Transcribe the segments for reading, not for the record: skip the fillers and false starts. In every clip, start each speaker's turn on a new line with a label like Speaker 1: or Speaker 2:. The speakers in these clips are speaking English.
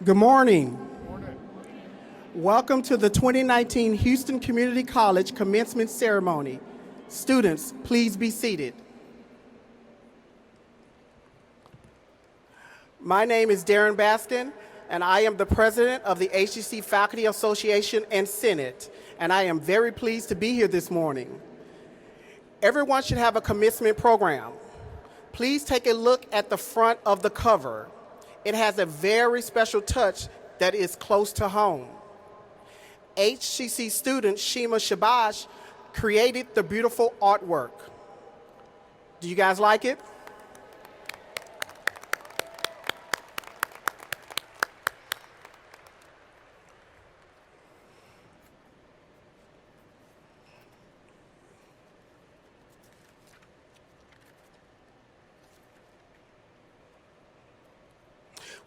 Speaker 1: Good morning. Welcome to the 2019 Houston Community College Commencement Ceremony. Students, please be seated. My name is Darren Baskin, and I am the president of the HCC Faculty Association and Senate, and I am very pleased to be here this morning. Everyone should have a commencement program. Please take a look at the front of the cover. It has a very special touch that is close to home. HCC student Shima Shabash created the beautiful artwork. Do you guys like it?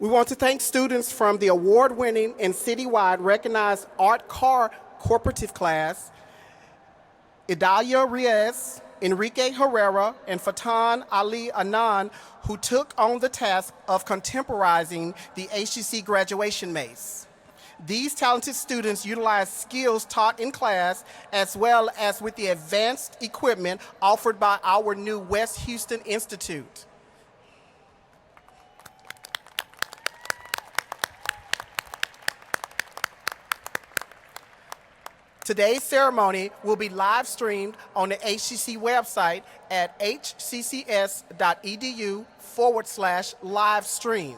Speaker 1: We want to thank students from the award-winning and citywide recognized Art Car Cooperative class, Idalia Reyes, Enrique Herrera, and Fatan Ali Anan, who took on the task of contemporizing the HCC graduation mace. These talented students utilize skills taught in class as well as with the advanced equipment offered by our new West Houston Institute. Today's ceremony will be live streamed on the HCC website at hccs.edu/live stream.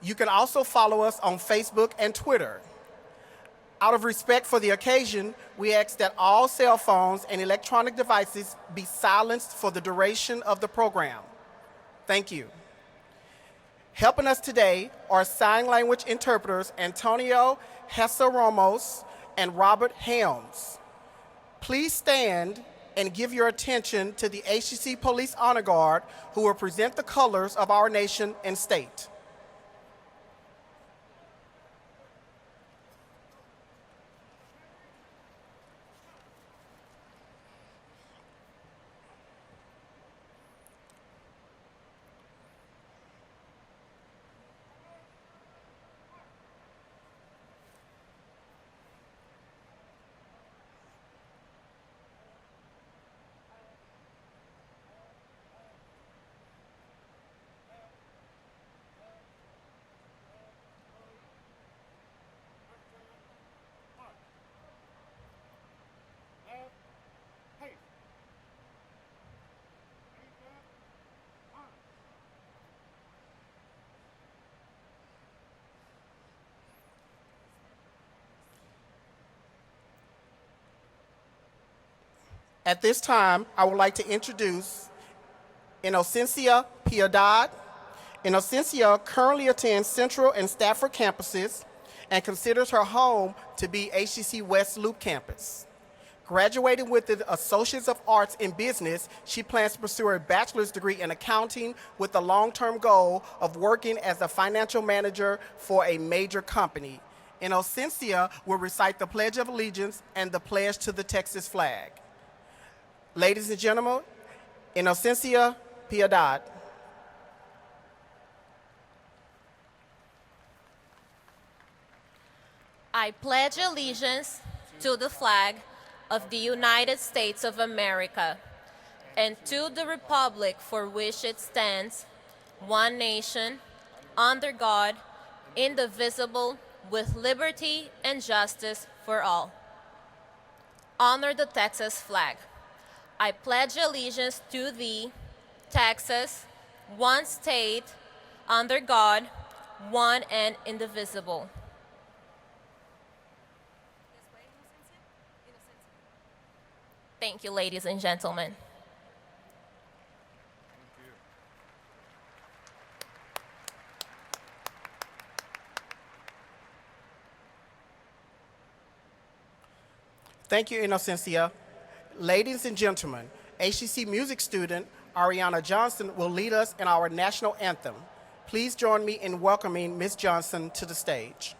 Speaker 1: You can also follow us on Facebook and Twitter. Out of respect for the occasion, we ask that all cell phones and electronic devices be silenced for the duration of the program. Thank you. Helping us today are sign language interpreters Antonio Hessa Ramos and Robert Helms. Please stand and give your attention to the HCC Police Honor Guard, who will present the colors of our nation and state. At this time, I would like to introduce Inocencia Piedad. Inocencia currently attends Central and Stafford campuses and considers her home to be HCC West Loop campus. Graduating with the Associates of Arts in Business, she plans to pursue a bachelor's degree in accounting with the long-term goal of working as a financial manager for a major company. Inocencia will recite the Pledge of Allegiance and the pledge to the Texas flag. Ladies and gentlemen, Inocencia Piedad.
Speaker 2: I pledge allegiance to the flag of the United States of America and to the republic for which it stands, one nation, under God, indivisible, with liberty and justice for all. Honor the Texas flag. I pledge allegiance to thee, Texas, one state, under God, one and indivisible. Thank you, ladies and gentlemen.
Speaker 1: Thank you, Inocencia. Ladies and gentlemen, HCC music student Ariana Johnson will lead us in our national anthem. Please join me in welcoming Ms. Johnson to the stage.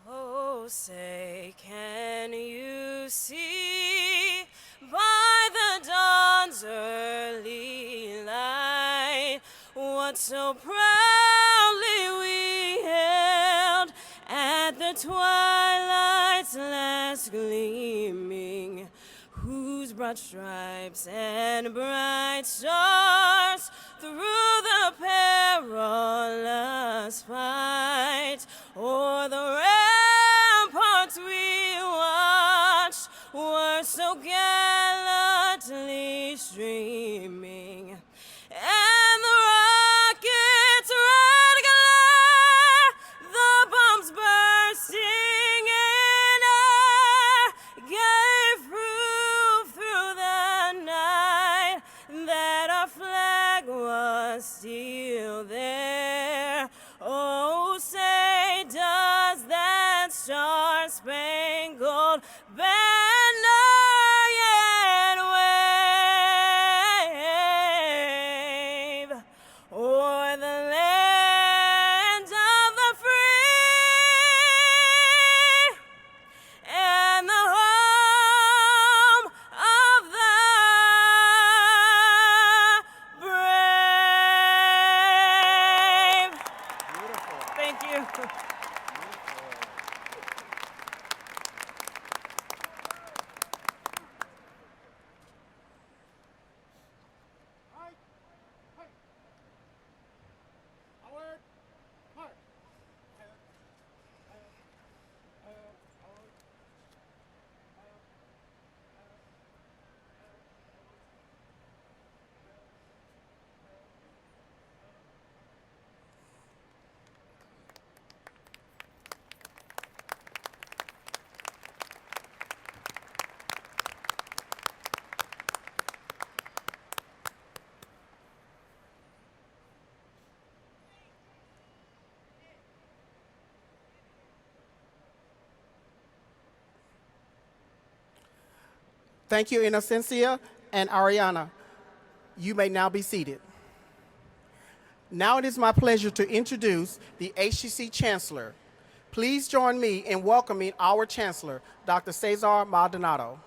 Speaker 3: Oh, say, can you see by the what so proudly we held at the twilight's last gleaming, whose broad stripes and bright stars through the perilous fight o'er the ramparts we watched were so gallantly streaming, and the rockets' red glare, the bombs bursting in air, gave proof through the night that our flag was still there. Oh, say does that star-spangled banner yet wave o'er the land of the free and the home of the brave.
Speaker 1: Beautiful.
Speaker 3: Thank you.
Speaker 1: Thank you, Innocencia and Ariana. You may now be seated. Now it is my pleasure to introduce the HCC Chancellor. Please join me in welcoming our Chancellor, Dr. Cesar Maldonado.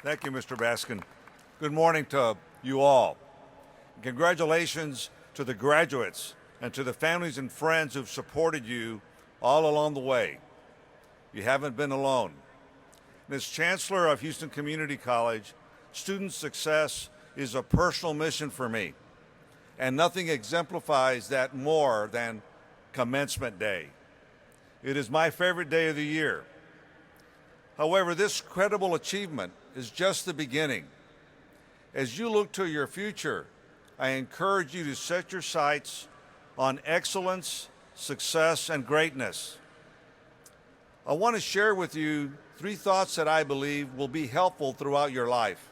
Speaker 4: Thank you, Mr. Baskin. Good morning to you all. Congratulations to the graduates and to the families and friends who've supported you all along the way. You haven't been alone. As Chancellor of Houston Community College, student success is a personal mission for me, and nothing exemplifies that more than Commencement Day. It is my favorite day of the year. However, this credible achievement is just the beginning. As you look to your future, I encourage you to set your sights on excellence, success, and greatness. I want to share with you 3 thoughts that I believe will be helpful throughout your life.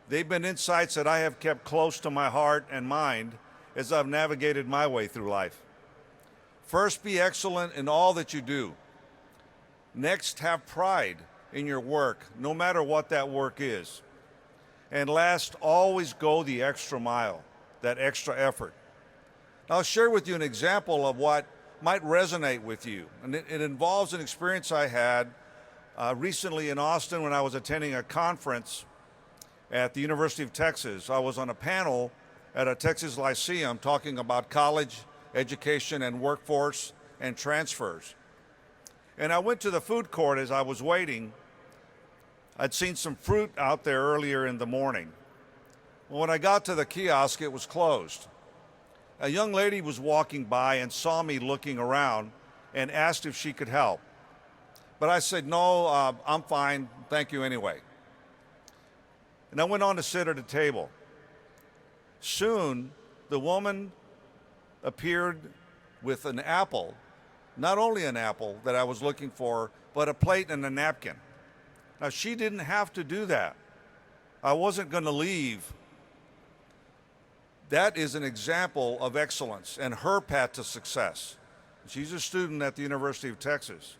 Speaker 4: They've been insights that I have kept close to my heart and mind as I've navigated my way through life. First, be excellent in all that you do. Next, have pride in your work, no matter what that work is. And last, always go the extra mile, that extra effort. I'll share with you an example of what might resonate with you. And it involves an experience I had recently in Austin when I was attending a conference at the University of Texas. I was on a panel at a Texas Lyceum talking about college, education, and workforce and transfers. And I went to the food court as I was waiting. I'd seen some fruit out there earlier in the morning. Well, when I got to the kiosk, it was closed. A young lady was walking by and saw me looking around and asked if she could help. But I said, no, I'm fine, thank you anyway. And I went on to sit at a table. Soon, the woman appeared with an apple, not only an apple that I was looking for, but a plate and a napkin. Now, she didn't have to do that. I wasn't going to leave. That is an example of excellence and her path to success. She's a student at the University of Texas.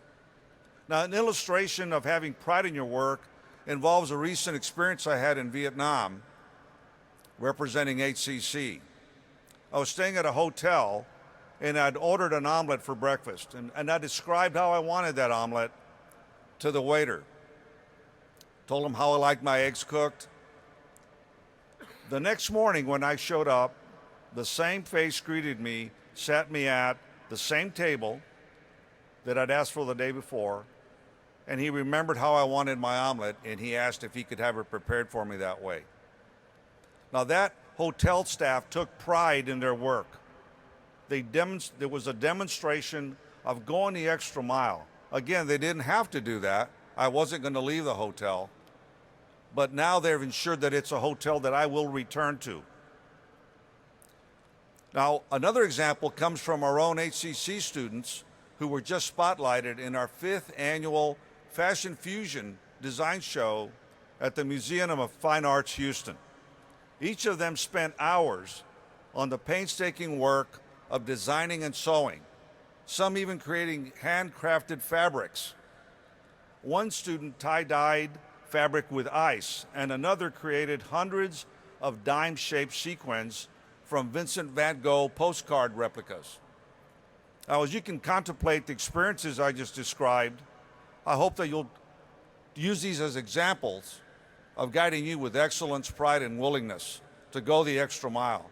Speaker 4: Now, an illustration of having pride in your work involves a recent experience I had in Vietnam representing HCC. I was staying at a hotel and I'd ordered an omelet for breakfast, and I described how I wanted that omelet to the waiter. Told him how I liked my eggs cooked. The next morning when I showed up, the same face greeted me, sat me at the same table that I'd asked for the day before, and he remembered how I wanted my omelet, and he asked if he could have it prepared for me that way. Now that hotel staff took pride in their work. There was a demonstration of going the extra mile. Again, they didn't have to do that. I wasn't going to leave the hotel. But now they've ensured that it's a hotel that I will return to. Now, another example comes from our own HCC students who were just spotlighted in our 5th annual Fashion Fusion design show at the Museum of Fine Arts, Houston. Each of them spent hours on the painstaking work of designing and sewing, some even creating handcrafted fabrics. One student tie-dyed fabric with ice, and another created hundreds of dime-shaped sequins from Vincent van Gogh postcard replicas. Now, as you can contemplate the experiences I just described, I hope that you'll use these as examples of guiding you with excellence, pride, and willingness to go the extra mile.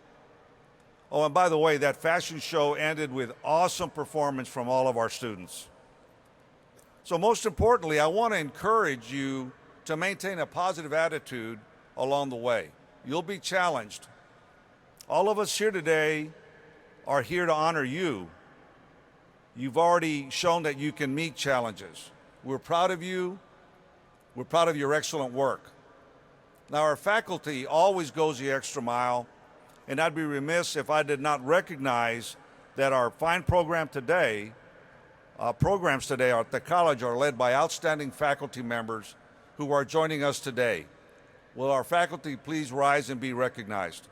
Speaker 4: Oh, and by the way, that fashion show ended with awesome performance from all of our students. So most importantly, I want to encourage you to maintain a positive attitude along the way. You'll be challenged. All of us here today are here to honor you. You've already shown that you can meet challenges. We're proud of you. We're proud of your excellent work. Now, our faculty always goes the extra mile, and I'd be remiss if I did not recognize that our fine programs today at the college are led by outstanding faculty members who are joining us today. Will our faculty please rise and be recognized?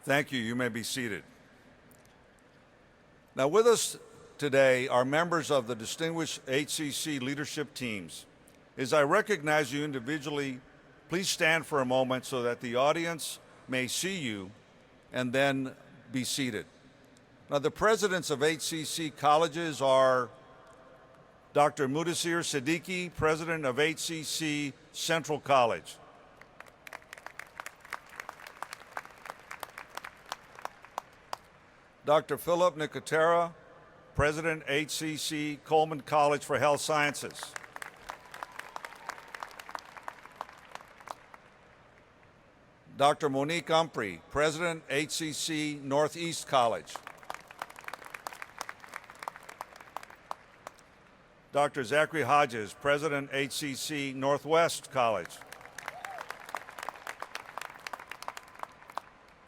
Speaker 4: Thank you. You may be seated. Now, with us today are members of the distinguished HCC leadership teams. As I recognize you individually, please stand for a moment so that the audience may see you and then be seated. Now, the presidents of HCC colleges are Dr. Mudassir Siddiqui, president of HCC Central College. Dr. Philip Nicotera, president, HCC Coleman College for Health Sciences. Dr. Monique Umphrey, president, HCC Northeast College. Dr. Zachary Hodges, president, HCC Northwest College.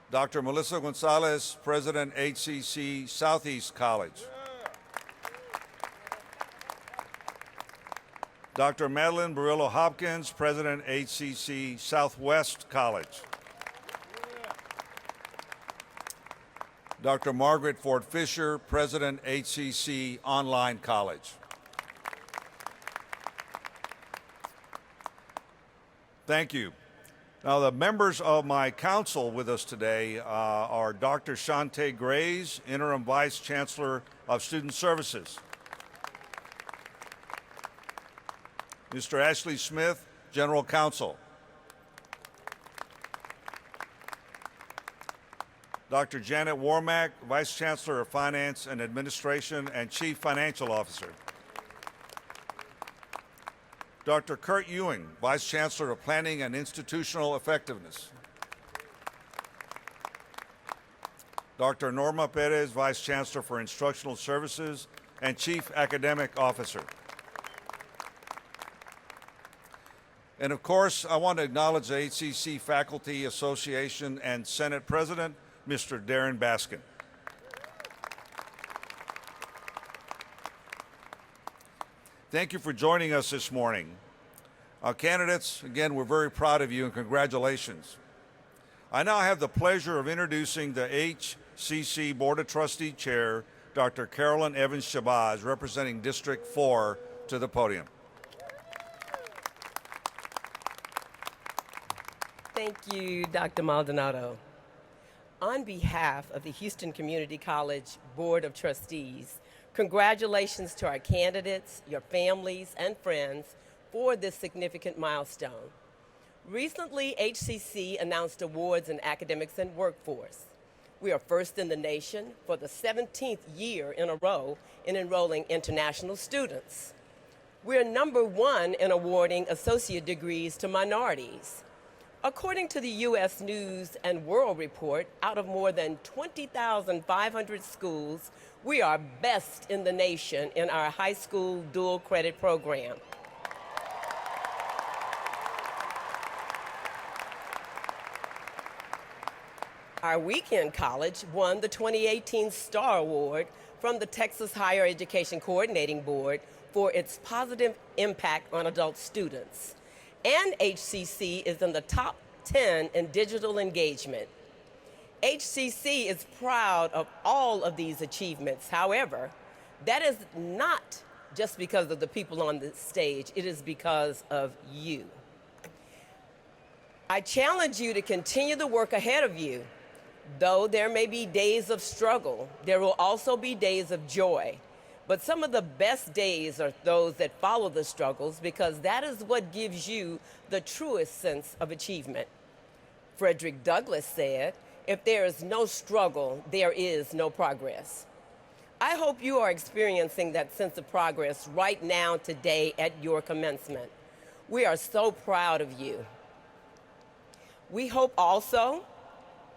Speaker 4: Dr. Melissa Gonzalez, president, HCC Southeast College. Dr. Madeline Barillo Hopkins, president, HCC Southwest College. Dr. Margaret Ford Fisher, president, HCC Online College. Thank you. Now, the members of my council with us today are Dr. Shante Grays, Interim Vice Chancellor of Student Services. Mr. Ashley Smith, General Counsel. Dr. Janet Warmack, Vice Chancellor of Finance and Administration and Chief Financial Officer. Dr. Kurt Ewing, Vice Chancellor of Planning and Institutional Effectiveness. Dr. Norma Perez, Vice Chancellor for Instructional Services and Chief Academic Officer. And of course, I want to acknowledge the HCC Faculty Association and Senate President, Mr. Darren Baskin. Thank you for joining us this morning. Our candidates, again, we're very proud of you and congratulations. I now have the pleasure of introducing the HCC Board of Trustee Chair, Dr. Carolyn Evans Shabazz, representing District 4, to the podium.
Speaker 5: Thank you, Dr. Maldonado. On behalf of the Houston Community College Board of Trustees, congratulations to our candidates, your families, and friends for this significant milestone. Recently, HCC announced awards in academics and workforce. We are first in the nation for the 17th year in a row in enrolling international students. We're #1 in awarding associate degrees to minorities. According to the U.S. News and World Report, out of more than 20,500 schools, we are best in the nation in our high school dual credit program. Our weekend college won the 2018 Star Award from the Texas Higher Education Coordinating Board for its positive impact on adult students. And HCC is in the top 10 in digital engagement. HCC is proud of all of these achievements. However, that is not just because of the people on the stage, it is because of you. I challenge you to continue the work ahead of you. Though there may be days of struggle, there will also be days of joy. But some of the best days are those that follow the struggles, because that is what gives you the truest sense of achievement. Frederick Douglass said, "If there is no struggle, there is no progress." I hope you are experiencing that sense of progress right now today at your commencement. We are so proud of you. We hope also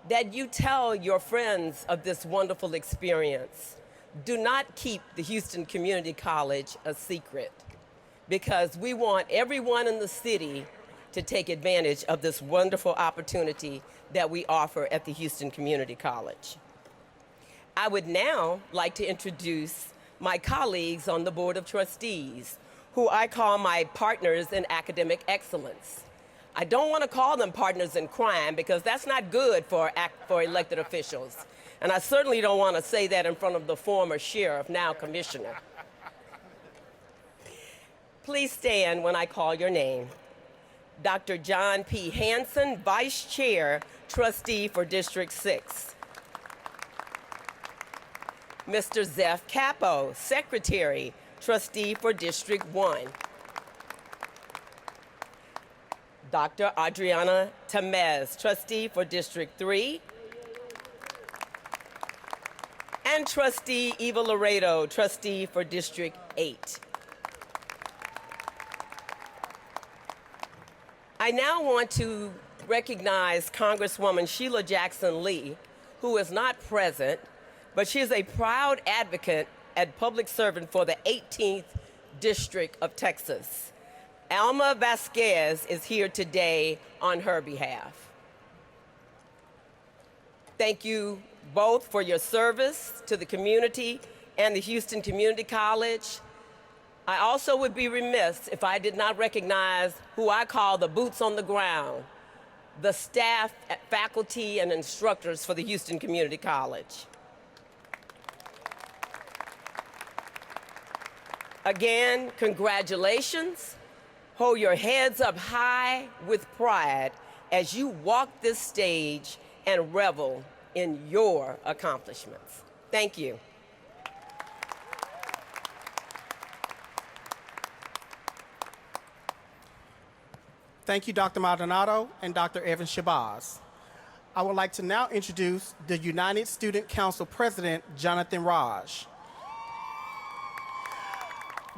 Speaker 5: that you tell your friends of this wonderful experience. Do not keep the Houston Community College a secret, because we want everyone in the city to take advantage of this wonderful opportunity that we offer at the Houston Community College. I would now like to introduce my colleagues on the Board of Trustees, who I call my partners in academic excellence. I don't want to call them partners in crime, because that's not good for elected officials. And I certainly don't want to say that in front of the former sheriff, now commissioner. Please stand when I call your name. Dr. John P. Hanson, Vice Chair, Trustee for District 6. Mr. Zeph Capo, Secretary, Trustee for District 1. Dr. Adriana Tamez, Trustee for District 3. And Trustee Eva Laredo, Trustee for District 8. I now want to recognize Congresswoman Sheila Jackson Lee, who is not present, but she is a proud advocate and public servant for the 18th District of Texas. Alma Vasquez is here today on her behalf. Thank you both for your service to the community and the Houston Community College. I also would be remiss if I did not recognize who I call the boots on the ground, the staff, faculty, and instructors for the Houston Community College. Again, congratulations. Hold your heads up high with pride as you walk this stage and revel in your accomplishments. Thank you.
Speaker 1: Thank you, Dr. Maldonado and Dr. Evan Shabazz. I would like to now introduce the United Student Council President, Jonathan Raj.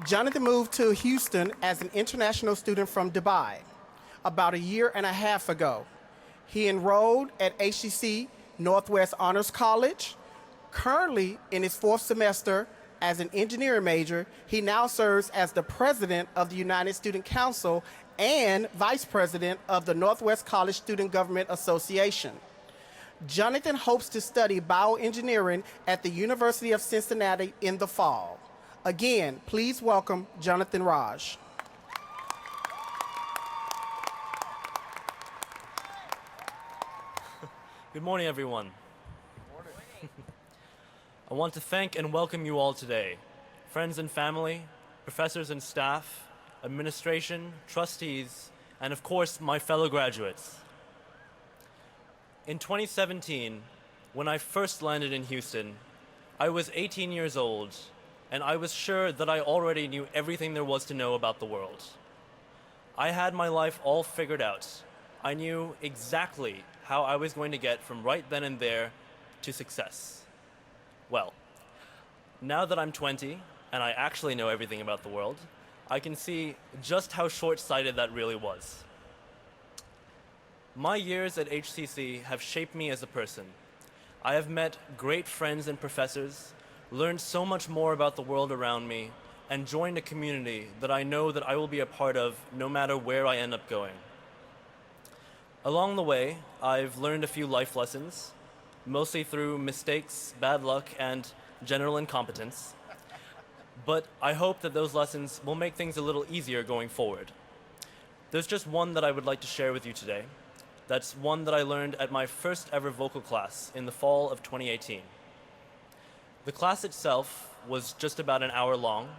Speaker 1: Jonathan moved to Houston as an international student from Dubai about a year and a half ago. He enrolled at HCC Northwest Honors College. Currently in his 4th semester as an engineering major, he now serves as the president of the United Student Council and vice president of the Northwest College Student Government Association. Jonathan hopes to study bioengineering at the University of Cincinnati in the fall. Again, please welcome Jonathan Raj.
Speaker 6: Good morning, everyone. Good morning. I want to thank and welcome you all today, friends and family, professors and staff, administration, trustees, and of course, my fellow graduates. In 2017, When I first landed in Houston, I was 18 years old, and I was sure that I already knew everything there was to know about the world. I had my life all figured out. I knew exactly how I was going to get from right then and there to success. Well, now that I'm 20 and I actually know everything about the world, I can see just how short-sighted that really was. My years at HCC have shaped me as a person. I have met great friends and professors, learned so much more about the world around me, and joined a community that I know that I will be a part of no matter where I end up going. Along the way, I've learned a few life lessons, mostly through mistakes, bad luck, and general incompetence. But I hope that those lessons will make things a little easier going forward. There's just one that I would like to share with you today. That's one that I learned at my first ever vocal class in the fall of 2018. The class itself was just about an hour long,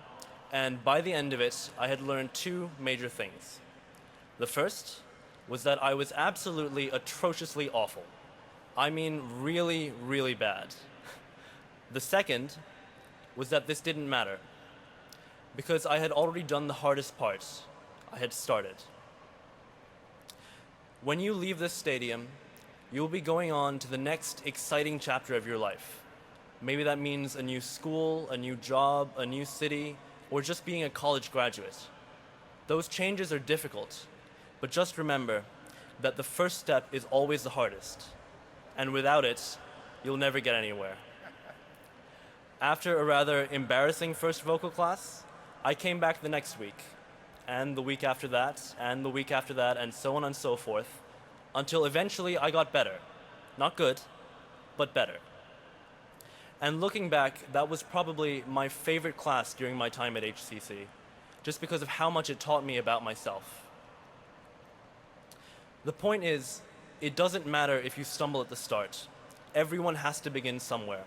Speaker 6: and by the end of it, I had learned two major things. The first was that I was absolutely atrociously awful. I mean, really, really bad. The second was that this didn't matter, because I had already done the hardest part. I had started. When you leave this stadium, you will be going on to the next exciting chapter of your life. Maybe that means a new school, a new job, a new city, or just being a college graduate. Those changes are difficult, but just remember that the first step is always the hardest, and without it, you'll never get anywhere. After a rather embarrassing first vocal class, I came back the next week, and the week after that, and the week after that, and so on and so forth, until eventually I got better. Not good, but better. And looking back, that was probably my favorite class during my time at HCC, just because of how much it taught me about myself. The point is, it doesn't matter if you stumble at the start. Everyone has to begin somewhere.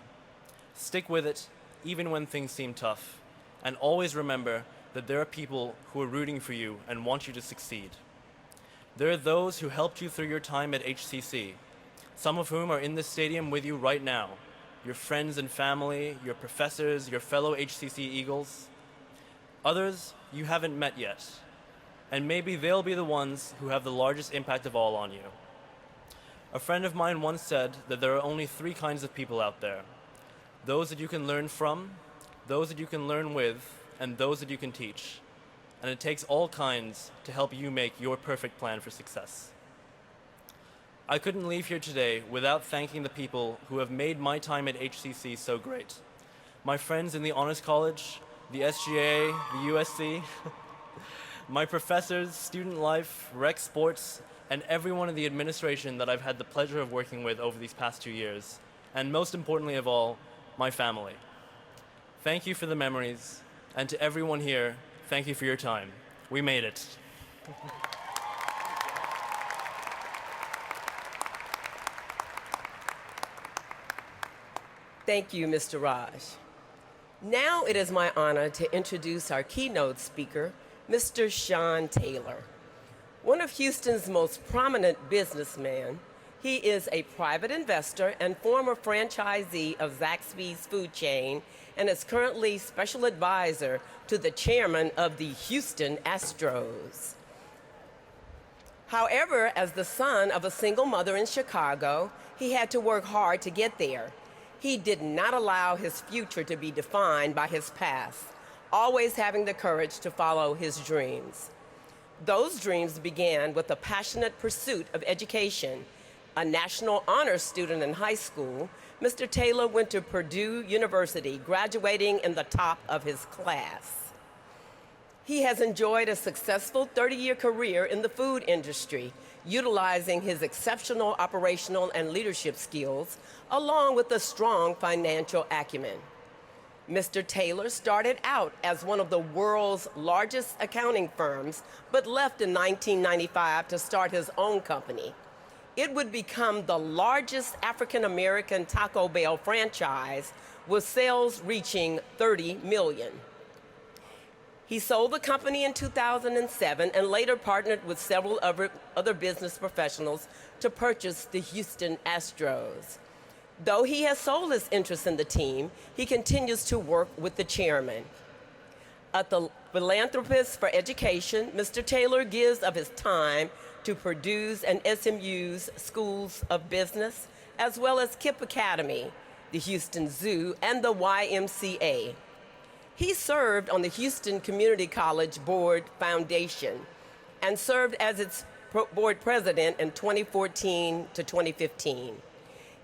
Speaker 6: Stick with it, even when things seem tough, and always remember that there are people who are rooting for you and want you to succeed. There are those who helped you through your time at HCC, some of whom are in this stadium with you right now. Your friends and family, your professors, your fellow HCC Eagles. Others you haven't met yet, and maybe they'll be the ones who have the largest impact of all on you. A friend of mine once said that there are only three kinds of people out there: those that you can learn from, those that you can learn with, and those that you can teach. And it takes all kinds to help you make your perfect plan for success. I couldn't leave here today without thanking the people who have made my time at HCC so great. My friends in the Honors College, the SGA, the USC, my professors, student life, rec sports, and everyone in the administration that I've had the pleasure of working with over these past 2 years. And most importantly of all, my family. Thank you for the memories, and to everyone here, thank you for your time. We made it.
Speaker 5: Thank you, Mr. Raj. Now it is my honor to introduce our keynote speaker, Mr. Sean Taylor. One of Houston's most prominent businessmen, he is a private investor and former franchisee of Zaxby's food chain and is currently special advisor to the chairman of the Houston Astros. However, as the son of a single mother in Chicago, he had to work hard to get there. He did not allow his future to be defined by his past, always having the courage to follow his dreams. Those dreams began with a passionate pursuit of education. A National Honor Student in high school, Mr. Taylor went to Purdue University, graduating in the top of his class. He has enjoyed a successful 30-year career in the food industry, utilizing his exceptional operational and leadership skills, along with a strong financial acumen. Mr. Taylor started out as one of the world's largest accounting firms, but left in 1995 to start his own company. It would become the largest African-American Taco Bell franchise, with sales reaching $30 million. He sold the company in 2007 and later partnered with several other business professionals to purchase the Houston Astros. Though he has sold his interest in the team, he continues to work with the chairman. A philanthropist for education, Mr. Taylor gives of his time to Purdue's and SMU's schools of business, as well as KIPP Academy, the Houston Zoo, and the YMCA. He served on the Houston Community College Board Foundation and served as its board president in 2014 to 2015.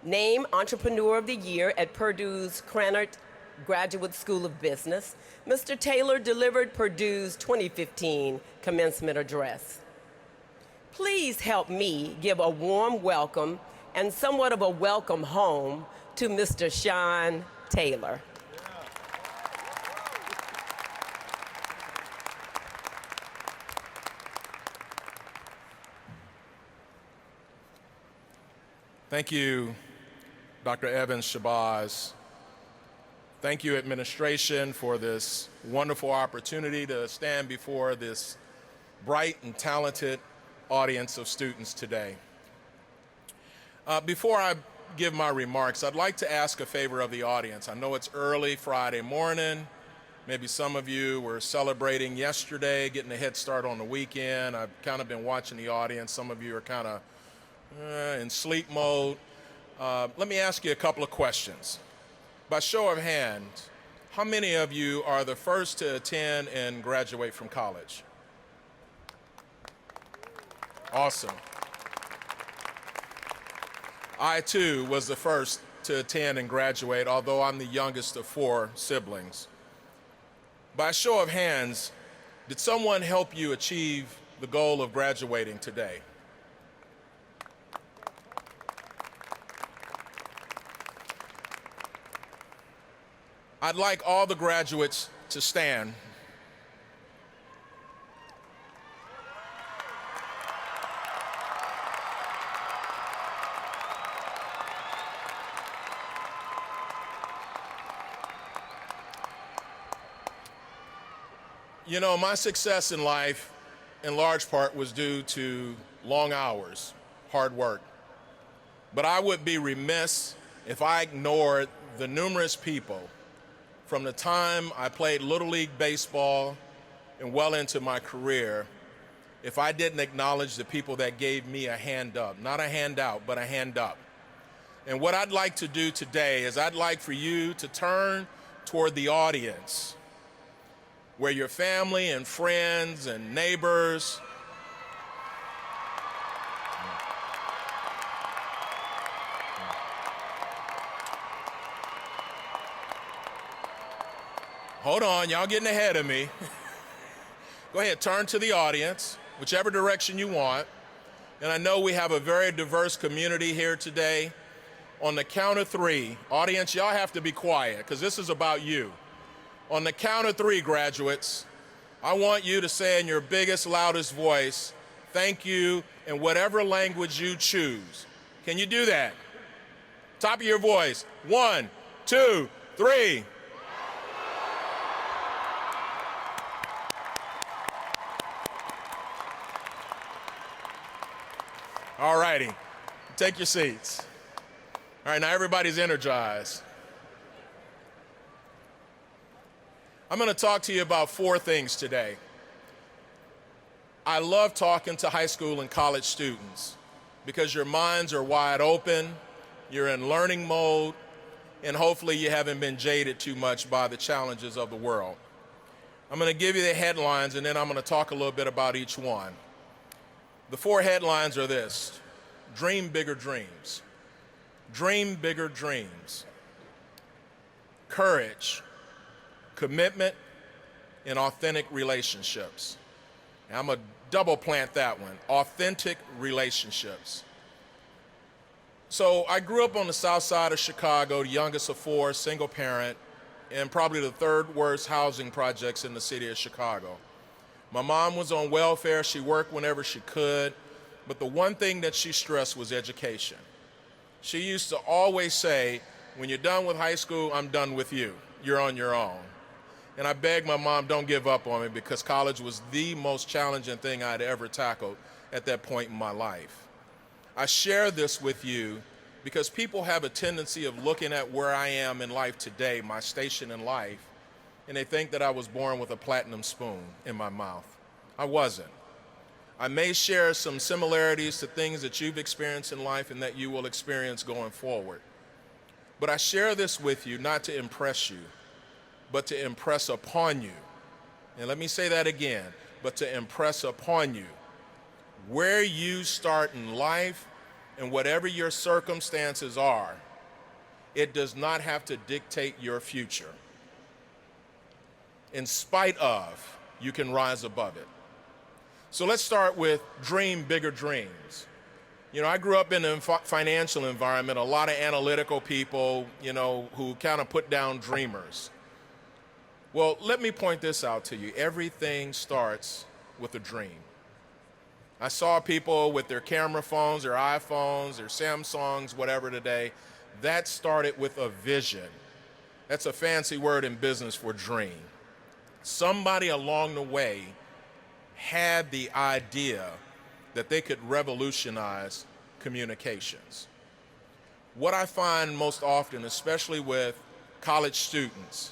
Speaker 5: Named Entrepreneur of the Year at Purdue's Krannert Graduate School of Business, Mr. Taylor delivered Purdue's 2015 commencement address. Please help me give a warm welcome and somewhat of a welcome home to Mr. Sean Taylor.
Speaker 7: Thank you, Dr. Evans Shabazz. Thank you, administration, for this wonderful opportunity to stand before this bright and talented audience of students today. Before I give my remarks, I'd like to ask a favor of the audience. I know it's early Friday morning. Maybe some of you were celebrating yesterday, getting a head start on the weekend. I've kind of been watching the audience. Some of you are kind of in sleep mode. Let me ask you a couple of questions. By show of hands, how many of you are the first to attend and graduate from college? Awesome. I, too, was the first to attend and graduate, although I'm the youngest of 4 siblings. By show of hands, did someone help you achieve the goal of graduating today? I'd like all the graduates to stand. You know, my success in life, in large part, was due to long hours, hard work. But I would be remiss if I ignored the numerous people from the time I played Little League baseball and well into my career, if I didn't acknowledge the people that gave me a hand up, not a handout, but a hand up. And what I'd like to do today is I'd like for you to turn toward the audience, where your family and friends and neighbors hold on, y'all getting ahead of me. Go ahead, turn to the audience, whichever direction you want. And I know we have a very diverse community here today. On the count of 3, audience, y'all have to be quiet because this is about you. On the count of 3, graduates, I want you to say in your biggest, loudest voice, thank you in whatever language you choose. Can you do that? Top of your voice. 1, 2, 3. All righty, take your seats. All right, now everybody's energized. I'm going to talk to you about 4 things today. I love talking to high school and college students because your minds are wide open, you're in learning mode, and hopefully you haven't been jaded too much by the challenges of the world. I'm going to give you the headlines, and then I'm going to talk a little bit about each one. The 4 headlines are this: dream bigger dreams, dream bigger dreams, courage, commitment, and authentic relationships. And I'm going to double plant that one, authentic relationships. So I grew up on the south side of Chicago, the youngest of 4, single parent, and probably the 3rd worst housing projects in the city of Chicago. My mom was on welfare. She worked whenever she could. But the one thing that she stressed was education. She used to always say, when you're done with high school, I'm done with you. You're on your own. And I begged my mom, don't give up on me, because college was the most challenging thing I'd ever tackled at that point in my life. I share this with you because people have a tendency of looking at where I am in life today, my station in life, and they think that I was born with a platinum spoon in my mouth. I wasn't. I may share some similarities to things that you've experienced in life and that you will experience going forward. But I share this with you not to impress you, but to impress upon you. And let me say that again, but to impress upon you. Where you start in life and whatever your circumstances are, it does not have to dictate your future. In spite of, you can rise above it. So let's start with dream bigger dreams. You know, I grew up in a financial environment, a lot of analytical people, you know, who kind of put down dreamers. Well, let me point this out to you. Everything starts with a dream. I saw people with their camera phones, their iPhones, their Samsungs, whatever today. That started with a vision. That's a fancy word in business for dream. Somebody along the way had the idea that they could revolutionize communications. What I find most often, especially with college students,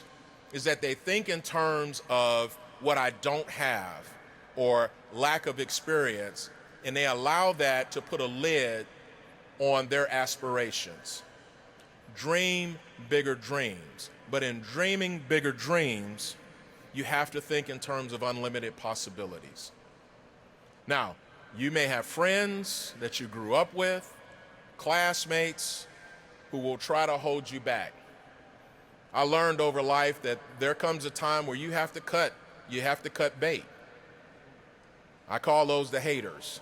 Speaker 7: is that they think in terms of what I don't have or lack of experience, and they allow that to put a lid on their aspirations. Dream bigger dreams. But in dreaming bigger dreams, you have to think in terms of unlimited possibilities. Now, you may have friends that you grew up with, classmates who will try to hold you back. I learned over life that there comes a time where you have to cut bait. I call those the haters.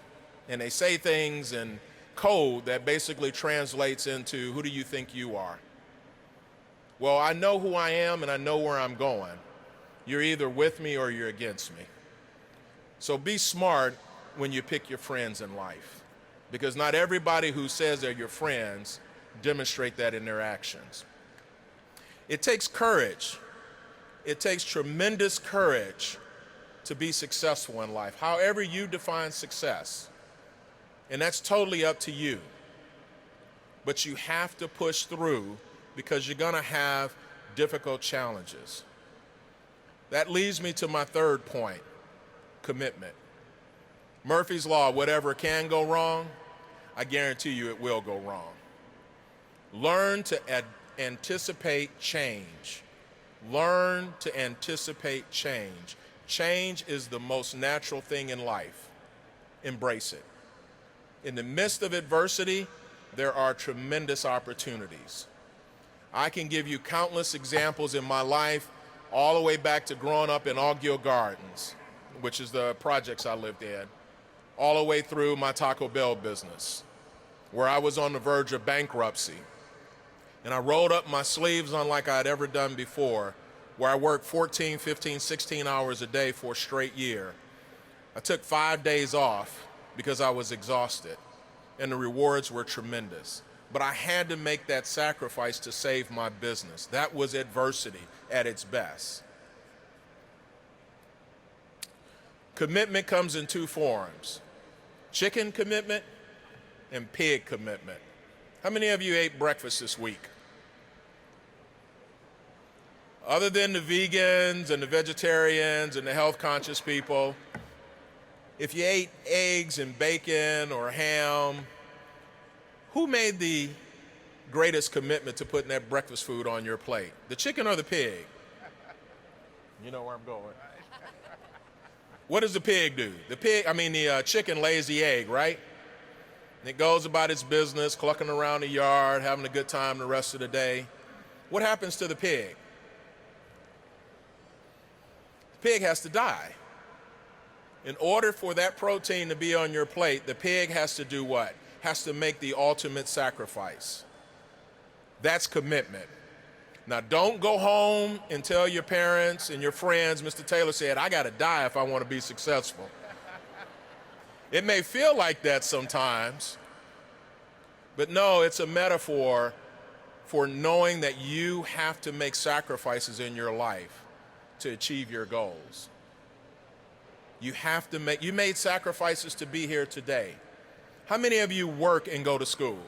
Speaker 7: And they say things in code that basically translates into, who do you think you are? Well, I know who I am and I know where I'm going. You're either with me or you're against me. So be smart when you pick your friends in life, because not everybody who says they're your friends demonstrate that in their actions. It takes courage. It takes tremendous courage to be successful in life, however you define success. And that's totally up to you. But you have to push through because you're going to have difficult challenges. That leads me to my third point, commitment. Murphy's Law, whatever can go wrong, I guarantee you it will go wrong. Learn to anticipate change. Learn to anticipate change. Change is the most natural thing in life. Embrace it. In the midst of adversity, there are tremendous opportunities. I can give you countless examples in my life, all the way back to growing up in Augill Gardens, which is the projects I lived in, all the way through my Taco Bell business, where I was on the verge of bankruptcy. And I rolled up my sleeves unlike I'd ever done before, where I worked 14, 15, 16 hours a day for a straight year. I took 5 days off because I was exhausted, and the rewards were tremendous. But I had to make that sacrifice to save my business. That was adversity at its best. Commitment comes in two forms: chicken commitment and pig commitment. How many of you ate breakfast this week? Other than the vegans and the vegetarians and the health conscious people, if you ate eggs and bacon or ham, who made the greatest commitment to putting that breakfast food on your plate? The chicken or the pig? You know where I'm going. What does the pig do? The chicken lays the egg, right? And it goes about its business, clucking around the yard, having a good time the rest of the day. What happens to the pig? The pig has to die. In order for that protein to be on your plate, the pig has to do what? Has to make the ultimate sacrifice. That's commitment. Now, don't go home and tell your parents and your friends, Mr. Taylor said, I got to die if I want to be successful. It may feel like that sometimes, but no, it's a metaphor for knowing that you have to make sacrifices in your life to achieve your goals. You made sacrifices to be here today. How many of you work and go to school?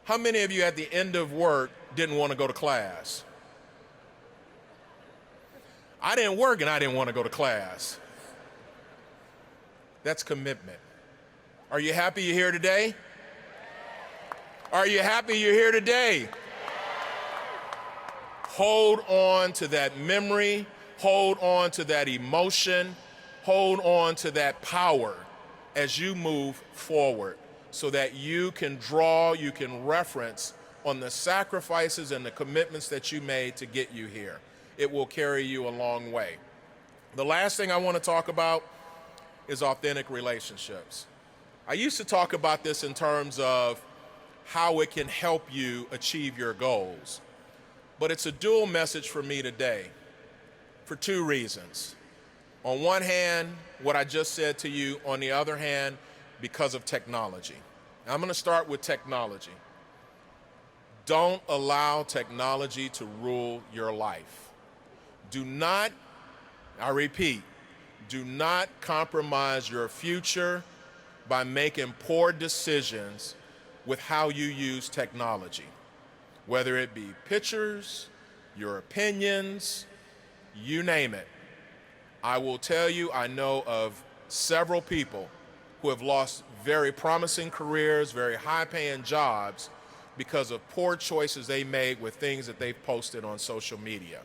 Speaker 7: How many of you at the end of work didn't want to go to class? I didn't work and I didn't want to go to class. That's commitment. Are you happy you're here today? Are you happy you're here today? Hold on to that memory, hold on to that emotion, hold on to that power as you move forward so that you can draw, you can reference on the sacrifices and the commitments that you made to get you here. It will carry you a long way. The last thing I want to talk about is authentic relationships. I used to talk about this in terms of how it can help you achieve your goals. But it's a dual message for me today for two reasons. On one hand, what I just said to you. On the other hand, because of technology. Now, I'm going to start with technology. Don't allow technology to rule your life. Do not, I repeat, do not compromise your future by making poor decisions with how you use technology, whether it be pictures, your opinions, you name it. I will tell you, I know of several people who have lost very promising careers, very high-paying jobs because of poor choices they made with things that they've posted on social media.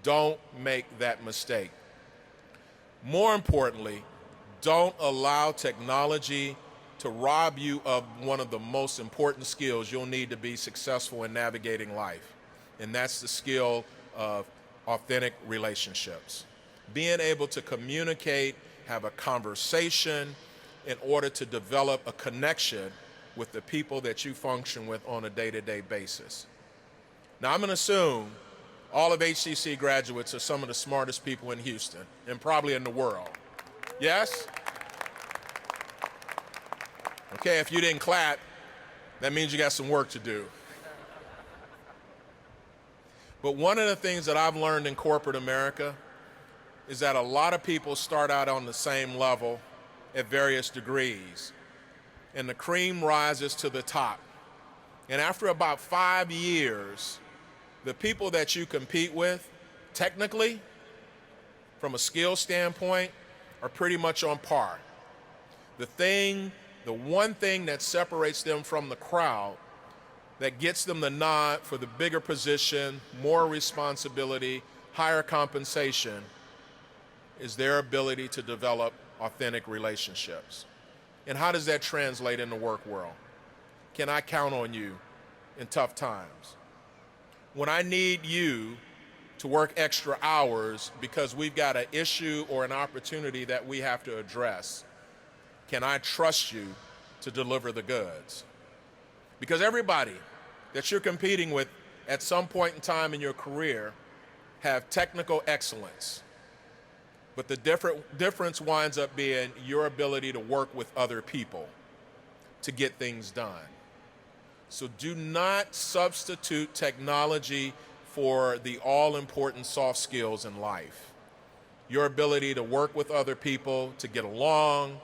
Speaker 7: Don't make that mistake. More importantly, don't allow technology to rob you of one of the most important skills you'll need to be successful in navigating life, and that's the skill of authentic relationships. Being able to communicate, have a conversation in order to develop a connection with the people that you function with on a day-to-day basis. Now, I'm going to assume all of HCC graduates are some of the smartest people in Houston and probably in the world. Yes? Okay, if you didn't clap, that means you got some work to do. But one of the things that I've learned in corporate America is that a lot of people start out on the same level at various degrees, and the cream rises to the top. And after about 5 years, the people that you compete with, technically, from a skill standpoint, are pretty much on par. The one thing that separates them from the crowd, that gets them the nod for the bigger position, more responsibility, higher compensation, is their ability to develop authentic relationships. And how does that translate in the work world? Can I count on you in tough times? When I need you to work extra hours because we've got an issue or an opportunity that we have to address, can I trust you to deliver the goods? Because everybody that you're competing with at some point in time in your career have technical excellence. But the difference winds up being your ability to work with other people to get things done. So do not substitute technology for the all-important soft skills in life. Your ability to work with other people, to get along,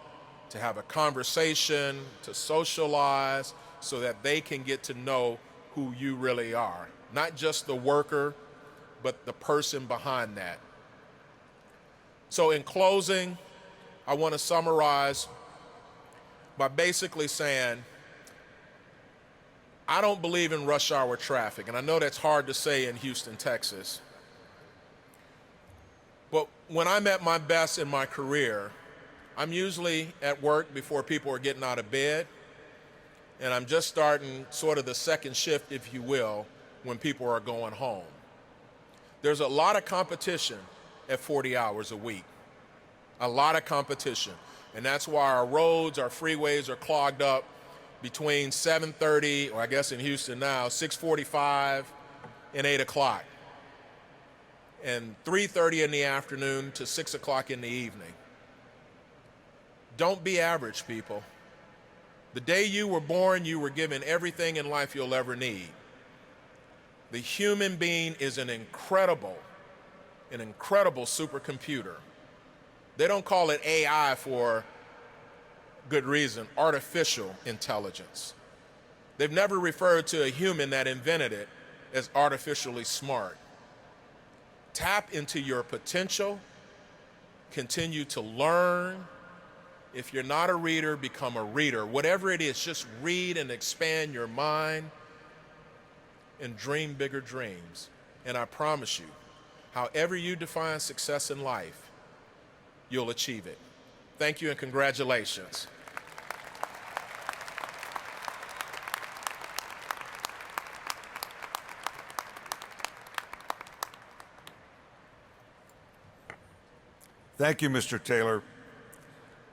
Speaker 7: to have a conversation, to socialize, so that they can get to know who you really are. Not just the worker, but the person behind that. So in closing, I want to summarize by basically saying, I don't believe in rush hour traffic, and I know that's hard to say in Houston, Texas. But when I'm at my best in my career, I'm usually at work before people are getting out of bed, and I'm just starting sort of the second shift, if you will, when people are going home. There's a lot of competition at 40 hours a week. A lot of competition. And that's why our roads, our freeways are clogged up between 7:30, or I guess in Houston now, 6:45 and 8 o'clock. And 3:30 in the afternoon to 6 o'clock in the evening. Don't be average, people. The day you were born, you were given everything in life you'll ever need. The human being is an incredible supercomputer. They don't call it AI for good reason, artificial intelligence. They've never referred to a human that invented it as artificially smart. Tap into your potential, continue to learn. If you're not a reader, become a reader. Whatever it is, just read and expand your mind and dream bigger dreams. And I promise you, however you define success in life, you'll achieve it. Thank you and congratulations.
Speaker 4: Thank you, Mr. Taylor.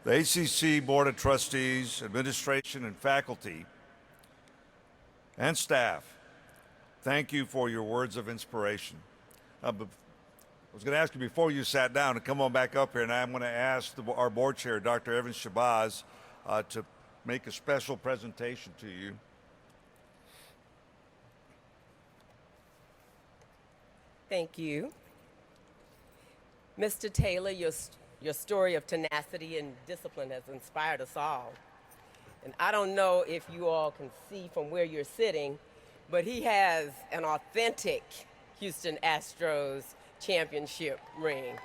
Speaker 4: The HCC Board of Trustees, administration, and faculty and staff, thank you for your words of inspiration. I was going to ask you before you sat down to come on back up here, and I'm going to ask our board chair, Dr. Evan Shabazz, to make a special presentation to you.
Speaker 5: Thank you. Mr. Taylor, your story of tenacity and discipline has inspired us all. And I don't know if you all can see from where you're sitting, but he has an authentic Houston Astros championship ring.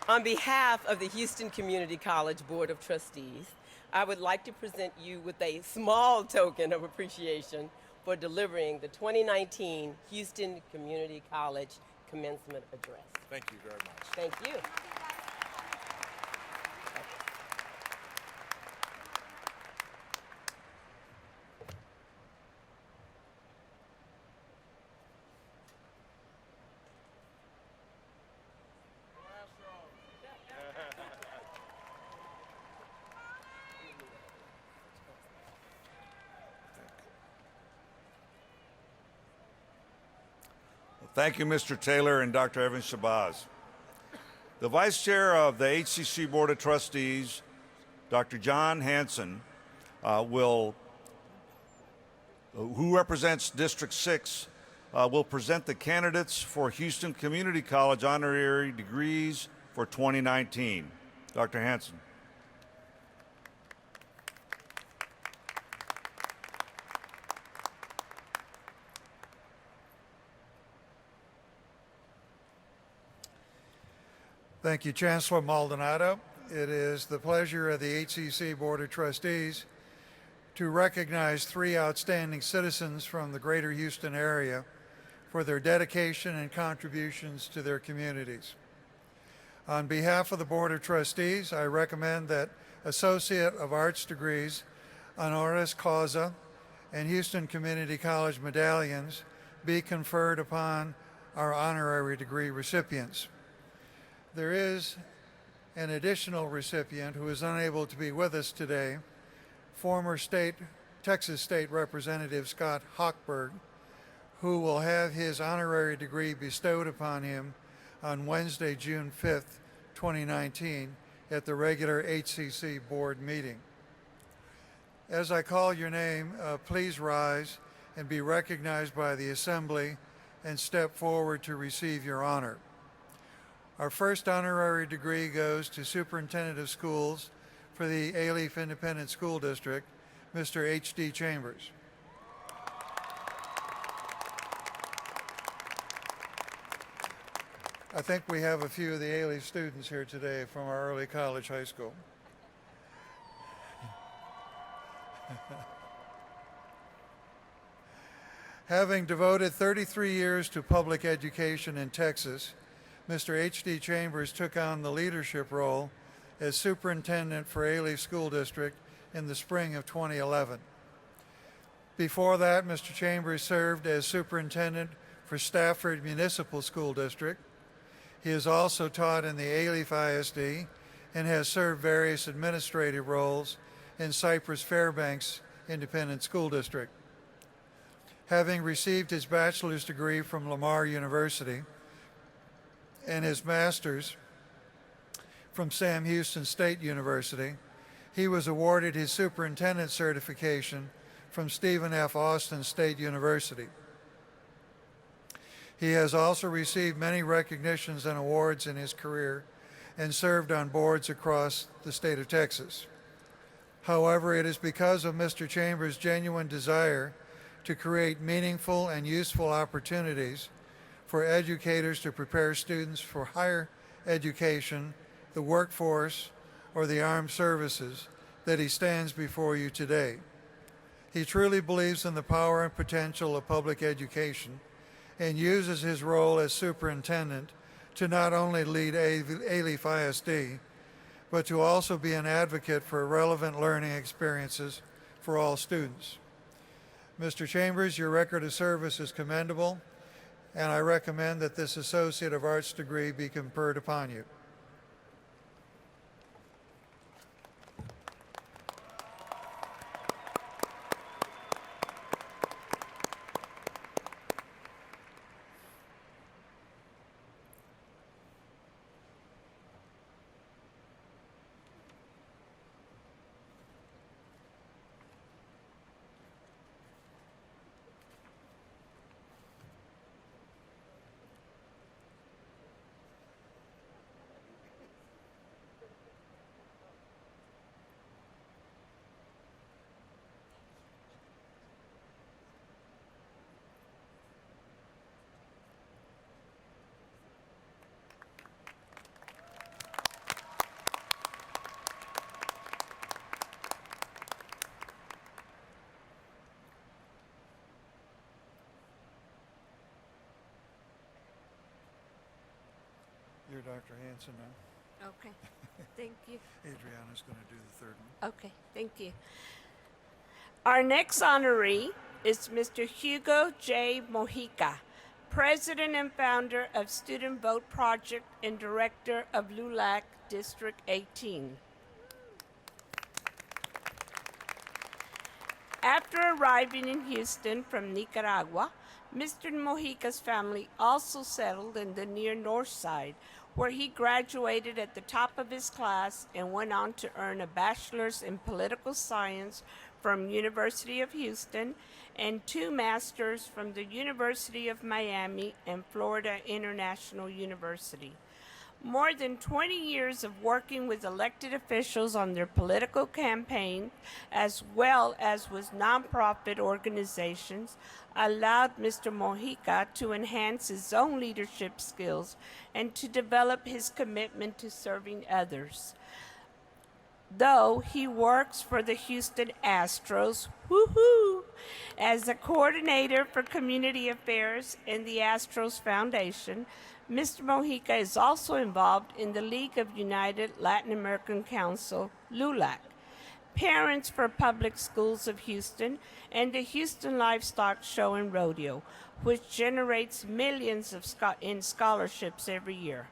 Speaker 5: On behalf of the Houston Community College Board of Trustees, I would like to present you with a small token of appreciation for delivering the 2019 Houston Community College Commencement Address.
Speaker 7: Thank you very much.
Speaker 5: Thank you.
Speaker 4: Thank you, Mr. Taylor and Dr. Evan Shabazz. The Vice Chair of the HCC Board of Trustees, Dr. John Hanson, who represents District 6, will present the candidates for Houston Community College honorary degrees for 2019. Dr. Hanson.
Speaker 8: Thank you, Chancellor Maldonado. It is the pleasure of the HCC Board of Trustees to recognize 3 outstanding citizens from the greater Houston area for their dedication and contributions to their communities. On behalf of the Board of Trustees, I recommend that Associate of Arts degrees, honoris causa, and Houston Community College medallions be conferred upon our honorary degree recipients. There is an additional recipient who is unable to be with us today, former Texas State Representative Scott Hochberg, who will have his honorary degree bestowed upon him on Wednesday, June 5th, 2019, at the regular HCC board meeting. As I call your name, please rise and be recognized by the Assembly and step forward to receive your honor. Our first honorary degree goes to Superintendent of Schools for the Alief Independent School District, Mr. H.D. Chambers. I think we have a few of the Alief students here today from our early college high school. Having devoted 33 years to public education in Texas, Mr. H.D. Chambers took on the leadership role as superintendent for Alief School District in the spring of 2011. Before that, Mr. Chambers served as superintendent for Stafford Municipal School District. He has also taught in the Alief ISD and has served various administrative roles in Cypress Fairbanks Independent School District. Having received his bachelor's degree from Lamar University and his master's from Sam Houston State University, he was awarded his superintendent certification from Stephen F. Austin State University. He has also received many recognitions and awards in his career and served on boards across the state of Texas. However, it is because of Mr. Chambers' genuine desire to create meaningful and useful opportunities for educators to prepare students for higher education, the workforce, or the armed services that he stands before you today. He truly believes in the power and potential of public education and uses his role as superintendent to not only lead Alief ISD, but to also be an advocate for relevant learning experiences for all students. Mr. Chambers, your record of service is commendable, and I recommend that this Associate of Arts degree be conferred upon you. You're Dr. Hanson now.
Speaker 9: Okay, thank you.
Speaker 8: Adriana's going to do the third one.
Speaker 9: Okay, thank you. Our next honoree is Mr. Hugo J. Mojica, President and founder of Student Vote Project and Director of LULAC District 18. After arriving in Houston from Nicaragua, Mr. Mojica's family also settled in the near North Side, where he graduated at the top of his class and went on to earn a bachelor's in political science from University of Houston and 2 masters from the University of Miami and Florida International University. More than 20 years of working with elected officials on their political campaign, as well as with nonprofit organizations, allowed Mr. Mojica to enhance his own leadership skills and to develop his commitment to serving others. Though he works for the Houston Astros, woohoo, as a coordinator for community affairs in the Astros Foundation, Mr. Mojica is also involved in the League of United Latin American Council, LULAC, Parents for Public Schools of Houston, and the Houston Livestock Show and Rodeo, which generates millions in scholarships every year.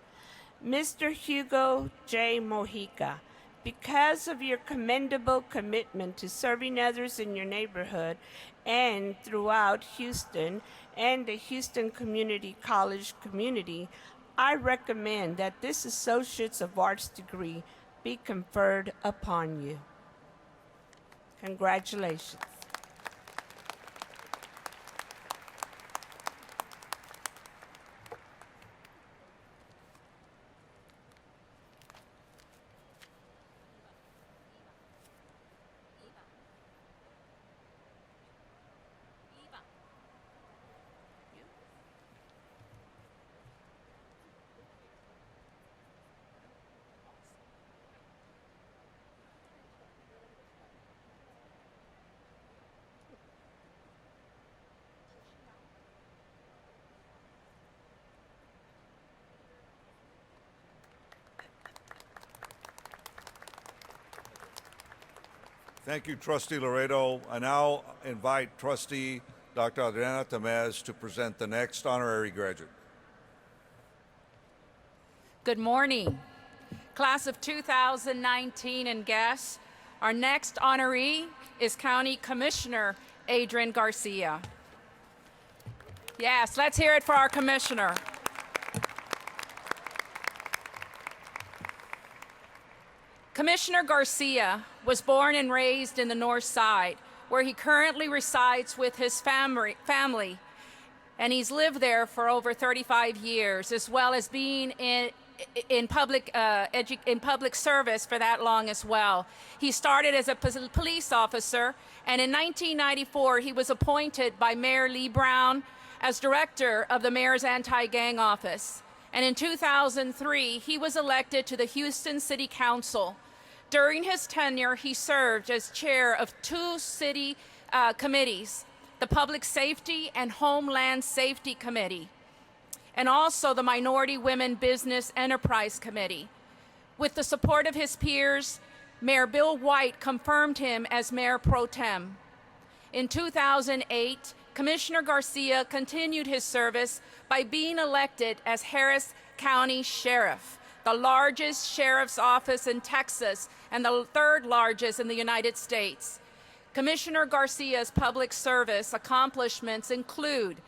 Speaker 9: Mr. Hugo J. Mojica, because of your commendable commitment to serving others in your neighborhood and throughout Houston and the Houston Community College community, I recommend that this Associates of Arts degree be conferred upon you. Congratulations.
Speaker 4: Thank you, Trustee Laredo. I now invite Trustee Dr. Adriana Tamez to present the next honorary graduate.
Speaker 10: Good morning, class of 2019 and guests. Our next honoree is County Commissioner Adrian Garcia. Yes, let's hear it for our commissioner. Commissioner Garcia was born and raised in the North Side, where he currently resides with his family, and he's lived there for over 35 years, as well as being in public service for that long as well. He started as a police officer, and in 1994 he was appointed by Mayor Lee Brown as director of the mayor's anti-gang office. And in 2003 he was elected to the Houston City Council. During his tenure, he served as chair of two city committees, the Public Safety and Homeland Safety Committee, and also the Minority Women Business Enterprise Committee. With the support of his peers, Mayor Bill White confirmed him as Mayor Pro Tem. In 2008, Commissioner Garcia continued his service by being elected as Harris County Sheriff, the largest sheriff's office in Texas and the third largest in the United States. Commissioner Garcia's public service accomplishments include: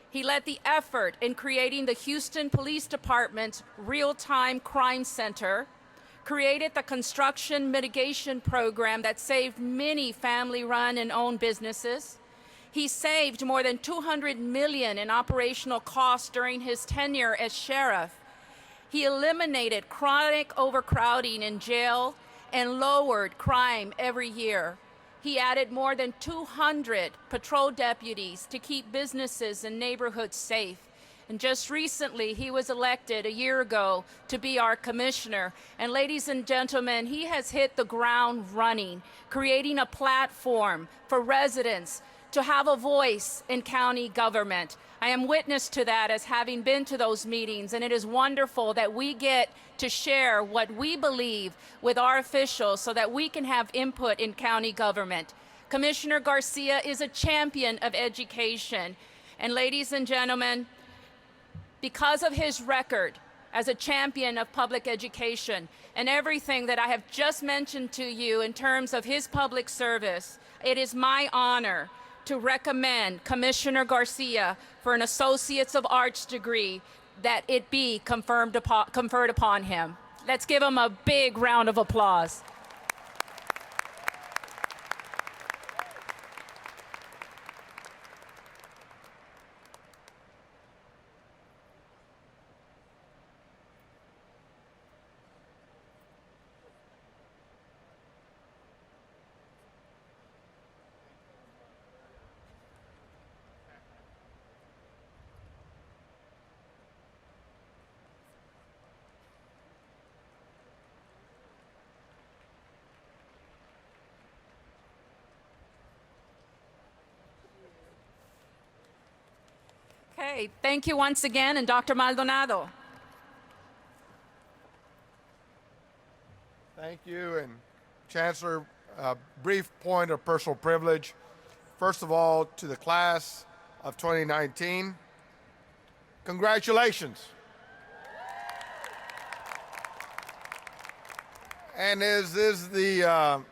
Speaker 10: he led the effort in creating the Houston Police Department's Real-Time Crime Center, created the construction mitigation program that saved many family-run and owned businesses. He saved more than $200 million in operational costs during his tenure as sheriff. He eliminated chronic overcrowding in jail and lowered crime every year. He added more than 200 patrol deputies to keep businesses and neighborhoods safe. And just recently, he was elected a year ago to be our commissioner. And ladies and gentlemen, he has hit the ground running, creating a platform for residents to have a voice in county government. I am witness to that as having been to those meetings, and it is wonderful that we get to share what we believe with our officials so that we can have input in county government. Commissioner Garcia is a champion of education. And ladies and gentlemen, because of his record as a champion of public education and everything that I have just mentioned to you in terms of his public service, it is my honor to recommend Commissioner Garcia for an Associates of Arts degree, that it be conferred upon him. Let's give him a big round of applause. Okay, thank you once again, and Dr. Maldonado.
Speaker 11: Thank you, and Chancellor, a brief point of personal privilege. First of all, to the class of 2019, congratulations. And as is the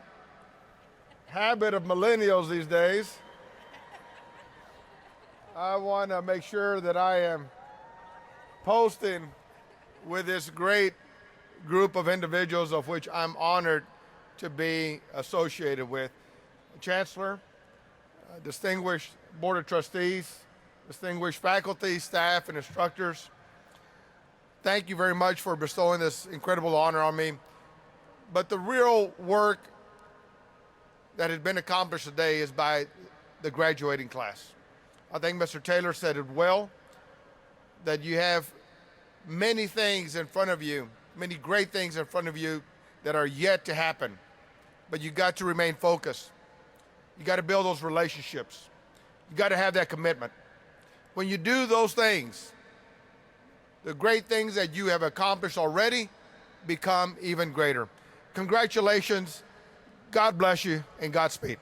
Speaker 11: habit of millennials these days, I want to make sure that I am posting with this great group of individuals of which I'm honored to be associated with. Chancellor, distinguished Board of Trustees, distinguished faculty, staff, and instructors, thank you very much for bestowing this incredible honor on me. But the real work that has been accomplished today is by the graduating class. I think Mr. Taylor said it well, that you have many things in front of you, many great things in front of you that are yet to happen. But you got to remain focused. You got to build those relationships. You got to have that commitment. When you do those things, the great things that you have accomplished already become even greater. Congratulations. God bless you, and Godspeed.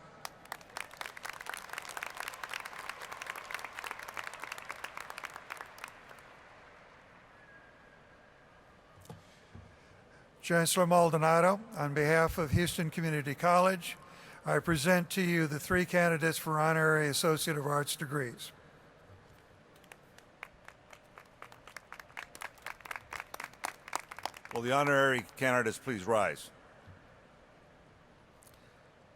Speaker 8: Chancellor Maldonado, on behalf of Houston Community College, I present to you the three candidates for honorary Associate of Arts degrees.
Speaker 4: Will the honorary candidates please rise?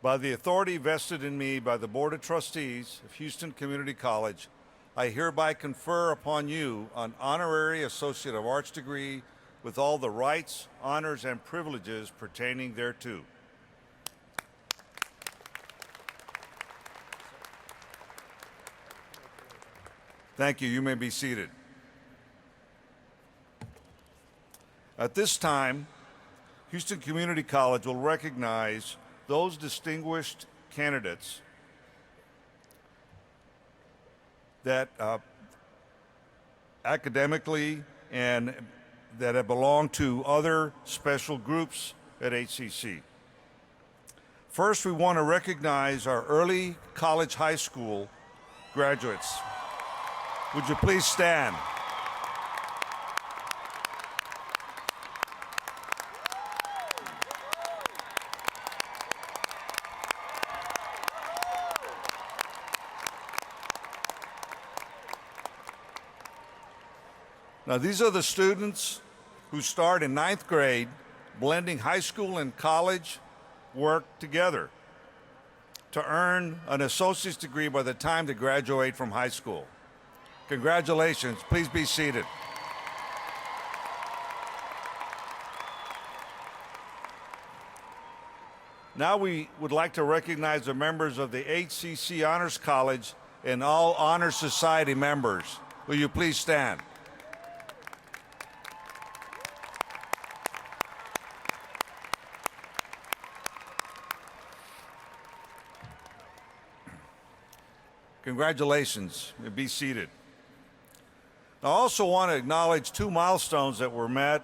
Speaker 4: By the authority vested in me by the Board of Trustees of Houston Community College, I hereby confer upon you an honorary Associate of Arts degree with all the rights, honors, and privileges pertaining thereto. Thank you. You may be seated. At this time, Houston Community College will recognize those distinguished candidates that academically and that have belonged to other special groups at HCC. First, we want to recognize our early college high school graduates. Would you please stand? Now, these are the students who start in 9th grade, blending high school and college work together to earn an associate's degree by the time they graduate from high school. Congratulations. Please be seated. Now we would like to recognize the members of the HCC Honors College and all Honor Society members. Will you please stand? Congratulations. Be seated. I also want to acknowledge 2 milestones that were met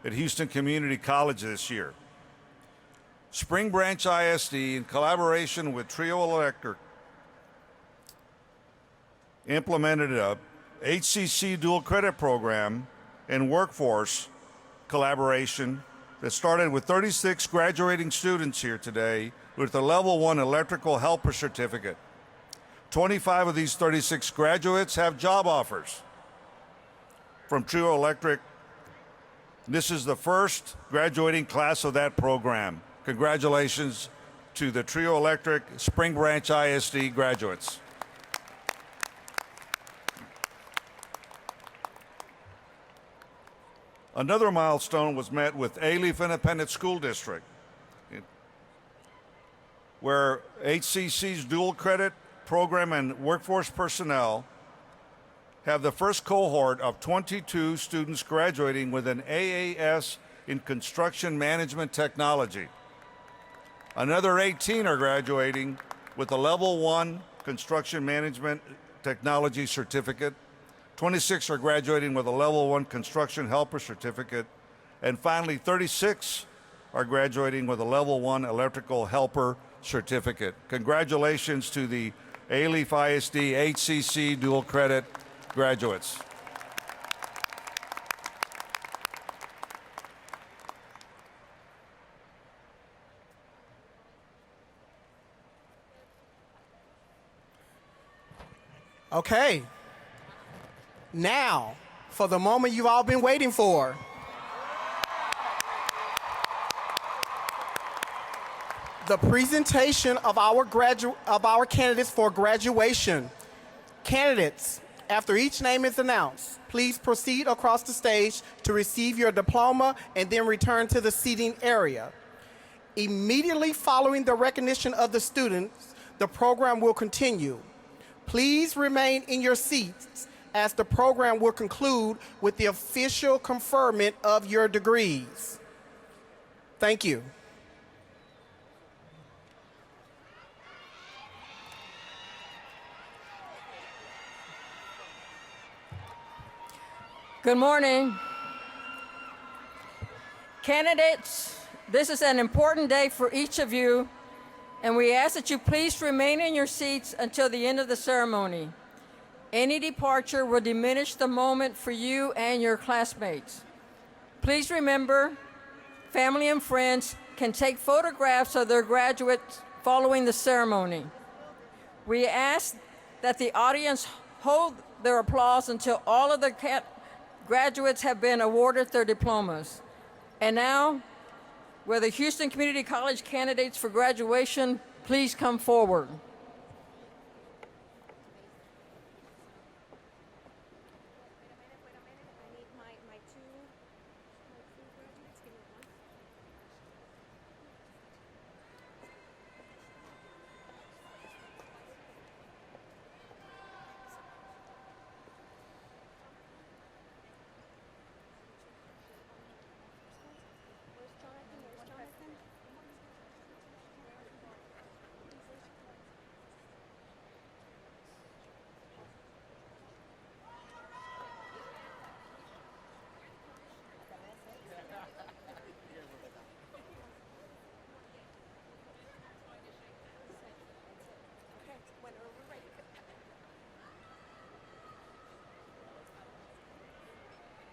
Speaker 4: at Houston Community College this year. Spring Branch ISD, in collaboration with Trio Electric, implemented a HCC dual credit program and workforce collaboration that started with 36 graduating students here today with a Level 1 Electrical Helper Certificate. 25 of these 36 graduates have job offers from Trio Electric. This is the first graduating class of that program. Congratulations to the Trio Electric Spring Branch ISD graduates. Another milestone was met with Alief Independent School District, where HCC's dual credit program and workforce personnel have the first cohort of 22 students graduating with an AAS in construction management technology. Another 18 are graduating with a Level 1 construction management technology certificate. 26 are graduating with a Level 1 construction helper certificate. And finally, 36 are graduating with a Level 1 electrical helper certificate. Congratulations to the Alief ISD HCC dual credit graduates.
Speaker 1: Okay. Now, for the moment you've all been waiting for. The presentation of our candidates for graduation. Candidates, after each name is announced, please proceed across the stage to receive your diploma and then return to the seating area. Immediately following the recognition of the students, the program will continue. Please remain in your seats as the program will conclude with the official conferment of your degrees. Thank you.
Speaker 12: Good morning. Candidates, this is an important day for each of you, and we ask that you please remain in your seats until the end of the ceremony. Any departure will diminish the moment for you and your classmates. Please remember, family and friends can take photographs of their graduates following the ceremony. We ask that the audience hold their applause until all of the graduates have been awarded their diplomas. And now, will the Houston Community College candidates for graduation please come forward?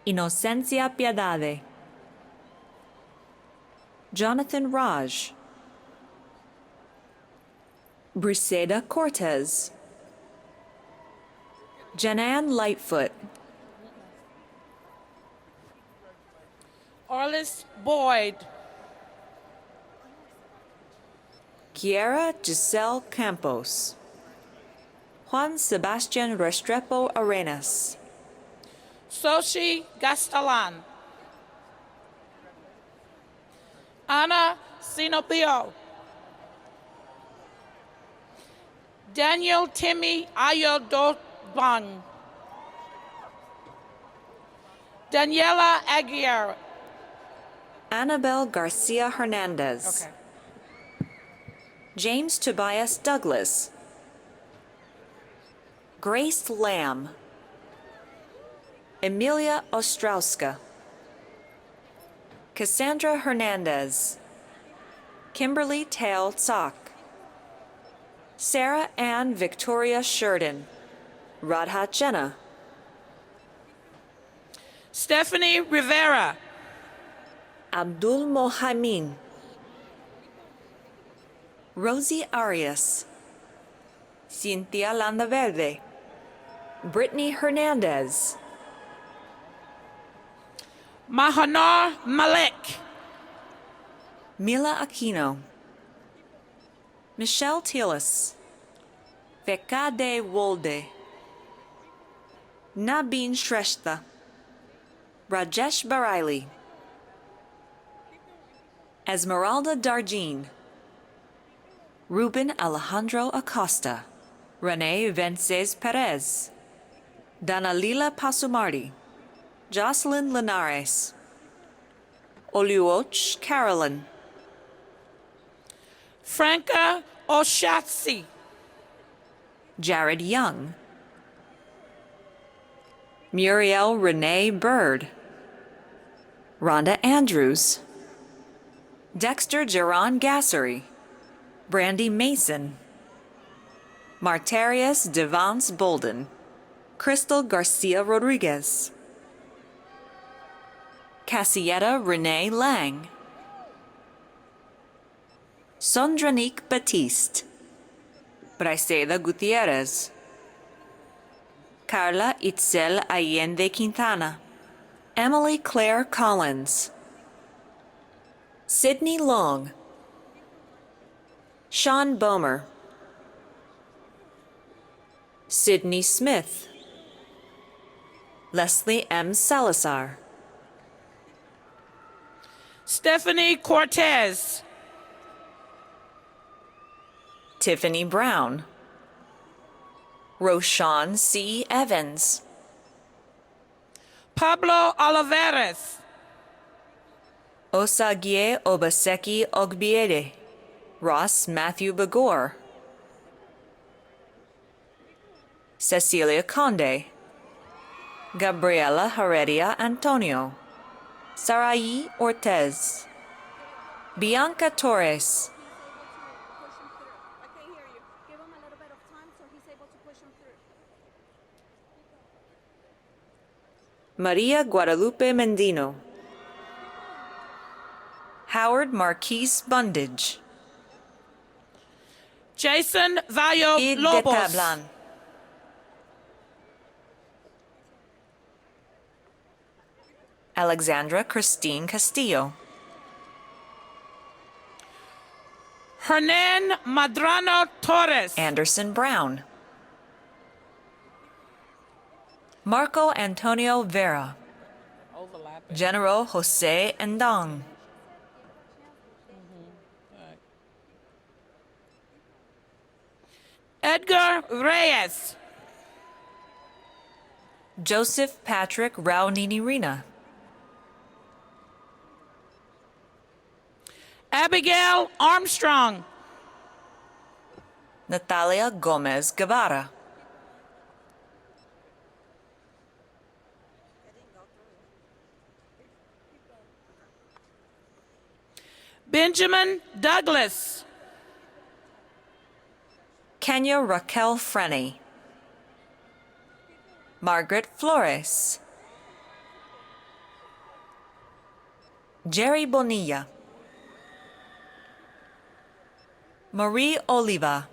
Speaker 13: Inocencia Piedade, Jonathan Raj, Briseda Cortez, Janan Lightfoot,
Speaker 9: Orlis Boyd,
Speaker 13: Kiera Giselle Campos, Juan Sebastian Restrepo Arenas,
Speaker 9: Sochi Gastalan, Ana Sinopio, Daniel Timmy Ayodobang, Daniela Aguirre.
Speaker 13: Annabelle Garcia Hernandez,
Speaker 9: Okay.
Speaker 13: James Tobias Douglas, Grace Lamb, Emilia Ostrowska, Cassandra Hernandez, Kimberly Tail Tsock, Sarah Ann Victoria Sheridan, Radha Jenna,
Speaker 9: Stephanie Rivera,
Speaker 13: Abdul Mohamin, Rosie Arias, Cynthia Landaverde, Brittany Hernandez,
Speaker 9: Mahanar Malik,
Speaker 13: Mila Aquino, Michelle Tillis, Vekade Wolde, Nabin Shrestha, Rajesh Baraili, Esmeralda Darjean, Ruben Alejandro Acosta, Renee Vences Perez, Danalila Pasumardi, Jocelyn Linares, Oluoch Carolyn,
Speaker 9: Franca Oshatsi,
Speaker 13: Jared Young, Muriel Renee Bird, Rhonda Andrews, Dexter Geron Gassery, Brandy Mason, Martarius Devance Bolden, Crystal Garcia Rodriguez, Cassietta Renee Lang, Sondranique Batiste, Braiseda Gutierrez, Carla Itzel Allende Quintana, Emily Claire Collins, Sydney Long, Sean Bomer, Sydney Smith, Leslie M. Salazar,
Speaker 9: Stephanie Cortez,
Speaker 13: Tiffany Brown, Roshan C. Evans,
Speaker 9: Pablo Oliveras,
Speaker 13: Osagie Obaseki Ogbiede, Ross Matthew Bagor, Cecilia Conde, Gabriela Heredia Antonio, Sarai Ortez, Bianca Torres, Maria Guadalupe Mendino, Howard Marquise Bundage,
Speaker 9: Jason Valle
Speaker 13: Id de
Speaker 9: Lobos,
Speaker 13: Tablan, Alexandra Christine Castillo,
Speaker 9: Hernan Madrano Torres,
Speaker 13: Anderson Brown, Marco Antonio Vera, General Jose Endong,
Speaker 9: Edgar Reyes,
Speaker 13: Joseph Patrick Raunini-Rina,
Speaker 9: Abigail Armstrong,
Speaker 13: Natalia Gomez Guevara,
Speaker 9: Benjamin Douglas,
Speaker 13: Kenya Raquel Frenny, Margaret Flores, Jerry Bonilla, Marie Oliva,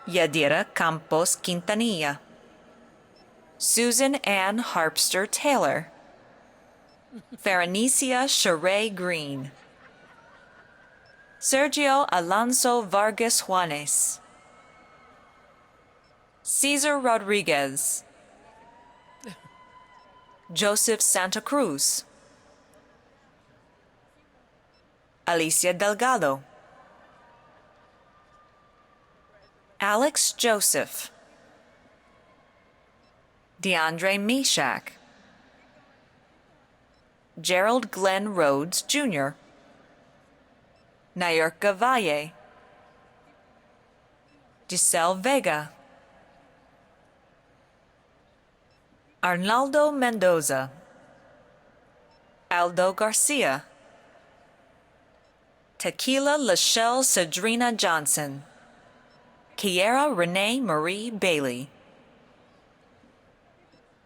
Speaker 13: Yadira Campos Quintanilla, Susan Ann Harpster Taylor, Farenicia Sheree Green, Sergio Alonso Vargas Juanes, Cesar Rodriguez, Joseph Santa Cruz, Alicia Delgado, Alex Joseph, DeAndre Meshach, Gerald Glenn Rhodes Jr., Nayurka Valle, Giselle Vega, Arnaldo Mendoza, Aldo Garcia, Tequila Lachelle Cedrina Johnson, Kiera Renee Marie Bailey,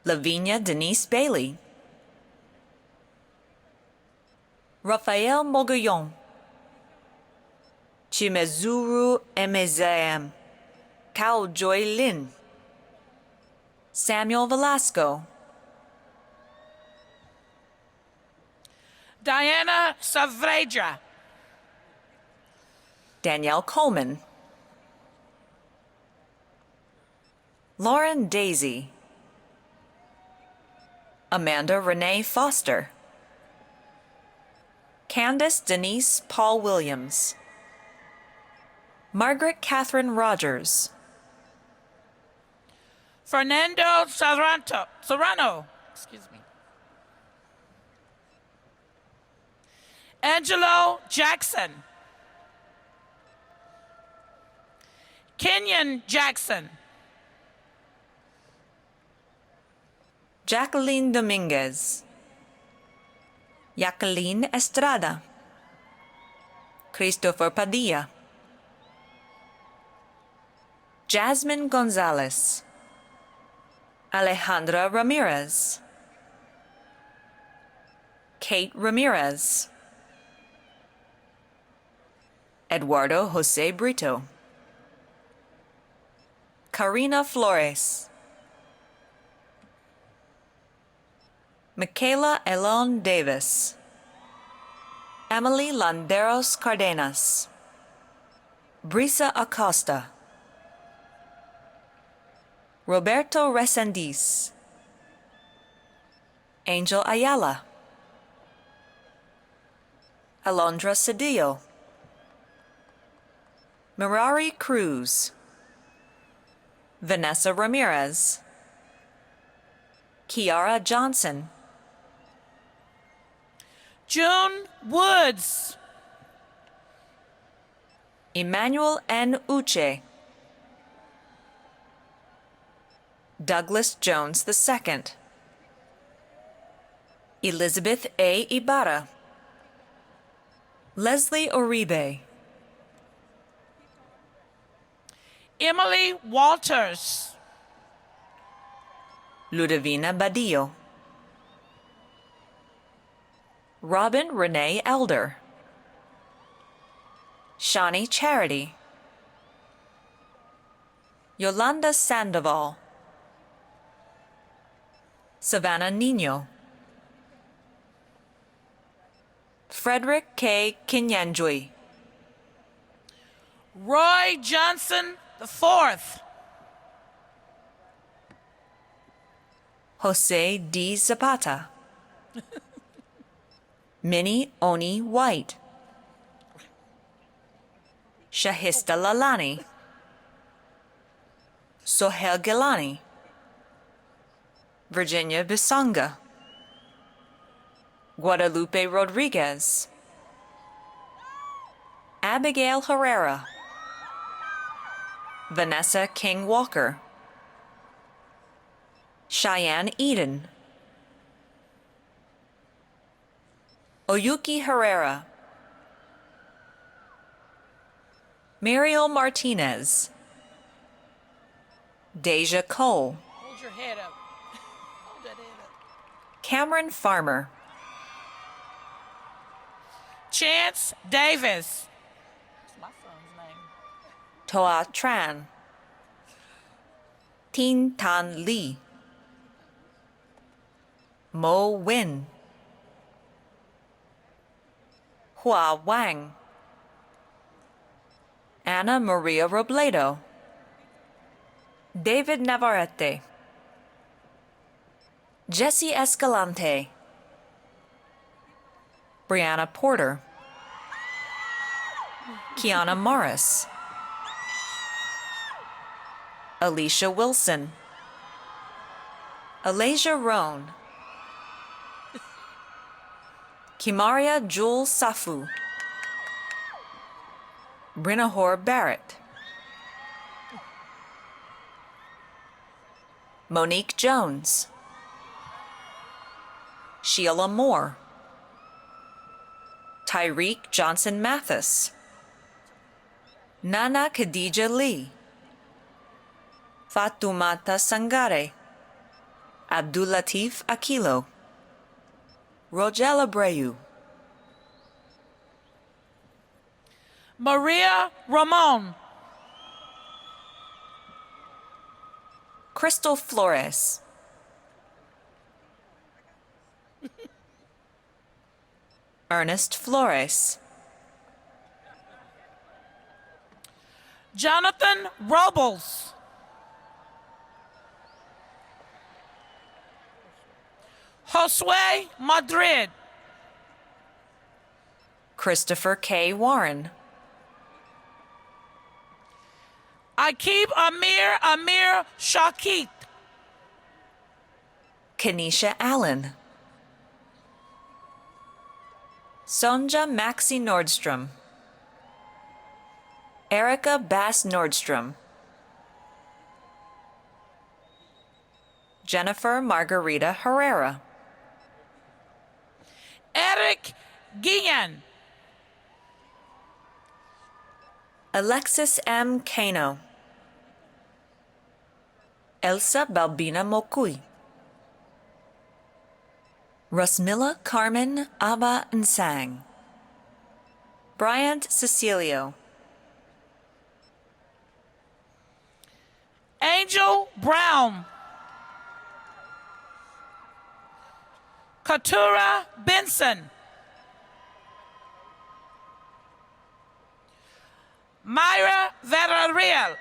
Speaker 13: Lavinia Denise Bailey, Rafael Mogollon, Chimezuru Emezam, Kao Joy Lin, Samuel Velasco,
Speaker 3: Diana Savreja,
Speaker 13: Danielle Coleman, Lauren Daisy, Amanda Renee Foster, Candace Denise Paul Williams, Margaret Catherine Rogers,
Speaker 3: Fernando Serrano, excuse me, Angelo Jackson, Kenyon Jackson,
Speaker 13: Jacqueline Dominguez, Jacqueline Estrada, Christopher Padilla, Jasmine Gonzalez, Alejandra Ramirez, Kate Ramirez, Eduardo Jose Brito, Karina Flores, Michaela Elon Davis, Emily Landeros Cardenas, Brisa Acosta, Roberto Resendiz, Angel Ayala, Alondra Cedillo, Mirari Cruz, Vanessa Ramirez, Kiara Johnson,
Speaker 3: June Woods,
Speaker 13: Emmanuel N. Uche, Douglas Jones II, Elizabeth A. Ibarra, Leslie Oribe,
Speaker 3: Emily Walters,
Speaker 13: Ludovina Badillo, Robin Renee Elder, Shawnee Charity, Yolanda Sandoval, Savannah Nino, Frederick K. Kinyanjui,
Speaker 3: Roy Johnson IV,
Speaker 13: Jose D. Zapata, Minnie Oni White, Shahista Lalani, Sohel Gilani, Virginia Bisonga, Guadalupe Rodriguez, Abigail Herrera, Vanessa King Walker, Cheyenne Eden, Oyuki Herrera, Muriel Martinez, Deja Cole,
Speaker 3: hold your head up, hold that head up,
Speaker 13: Cameron Farmer,
Speaker 3: Chance Davis.
Speaker 13: Toa Tran, Tin Tan Lee, Mo Win, Hua Wang, Ana Maria Robledo, David Navarrete, Jesse Escalante, Brianna Porter, Kiana Morris, Alicia Wilson, Alasia Roan, Kimaria Jewel Safu, Brinahor Barrett, Monique Jones, Sheila Moore, Tyreek Johnson Mathis, Nana Khadija Lee, Fatumata Sangare, Abdulatif Akilo, Rogel Abreu,
Speaker 3: Maria Ramon.
Speaker 13: Crystal Flores, Ernest Flores,
Speaker 3: Jonathan Robles. Josue Madrid.
Speaker 13: Christopher K. Warren,
Speaker 3: Akib Amir Shakit.
Speaker 13: Kenesha Allen, Sonja Maxi Nordstrom, Erica Bass Nordstrom, Jennifer Margarita Herrera,
Speaker 3: Eric Guillen.
Speaker 13: Alexis M. Kano, Elsa Balbina Mokui, Rosmilla Carmen Abba Nsang, Bryant Cecilio,
Speaker 3: Angel Brown. Katura Benson. Myra Villarreal.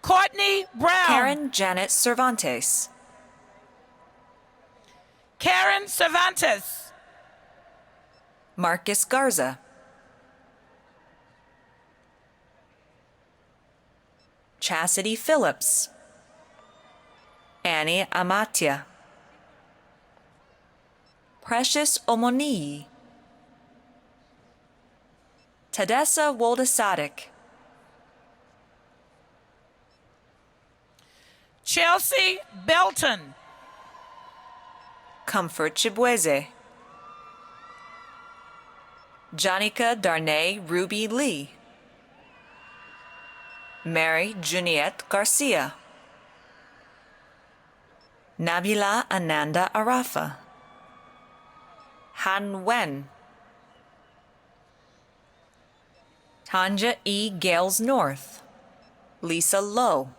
Speaker 3: Courtney Brown.
Speaker 13: Karen Janet Cervantes,
Speaker 3: Karen Cervantes.
Speaker 13: Marcus Garza, Chastity Phillips, Annie Amatia, Precious Omonii, Tadessa Woldesadik,
Speaker 3: Chelsea Belton.
Speaker 13: Comfort Chibweze, Janica Darnay Ruby Lee, Mary Juniette Garcia, Nabila Ananda Arafa, Han Wen, Tanja E. Gales North, Lisa Lowe,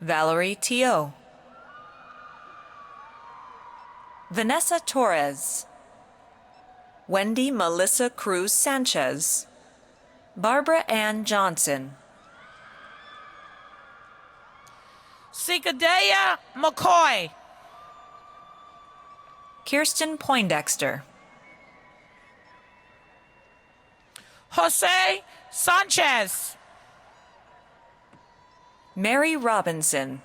Speaker 13: Valerie Tio, Vanessa Torres, Wendy Melissa Cruz Sanchez, Barbara Ann Johnson,
Speaker 3: Sikadea McCoy.
Speaker 13: Kirsten Poindexter,
Speaker 3: Jose Sanchez.
Speaker 13: Mary Robinson,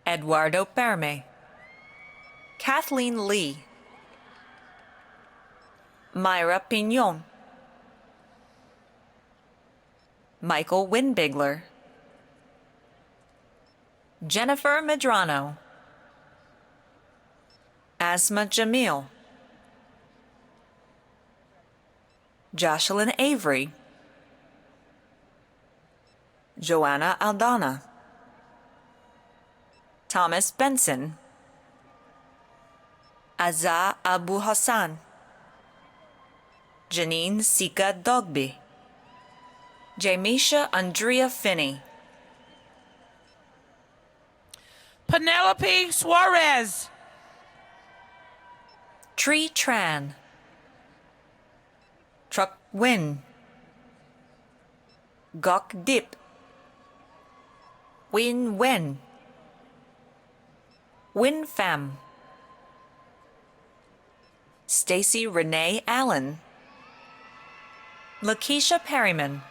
Speaker 13: Eduardo Perme, Kathleen Lee, Myra Pignon, Michael Winbigler, Jennifer Medrano, Asma Jamil, Jocelyn Avery, Joanna Aldana, Thomas Benson, Azza Abu Hassan, Janine Sika Dogby, Jamisha Andrea Finney,
Speaker 3: Penelope Suarez.
Speaker 13: Tree Tran, Truck Win, Gok Dip, Win Wen, Win Pham, Stacy Renee Allen, Lakeisha Perryman,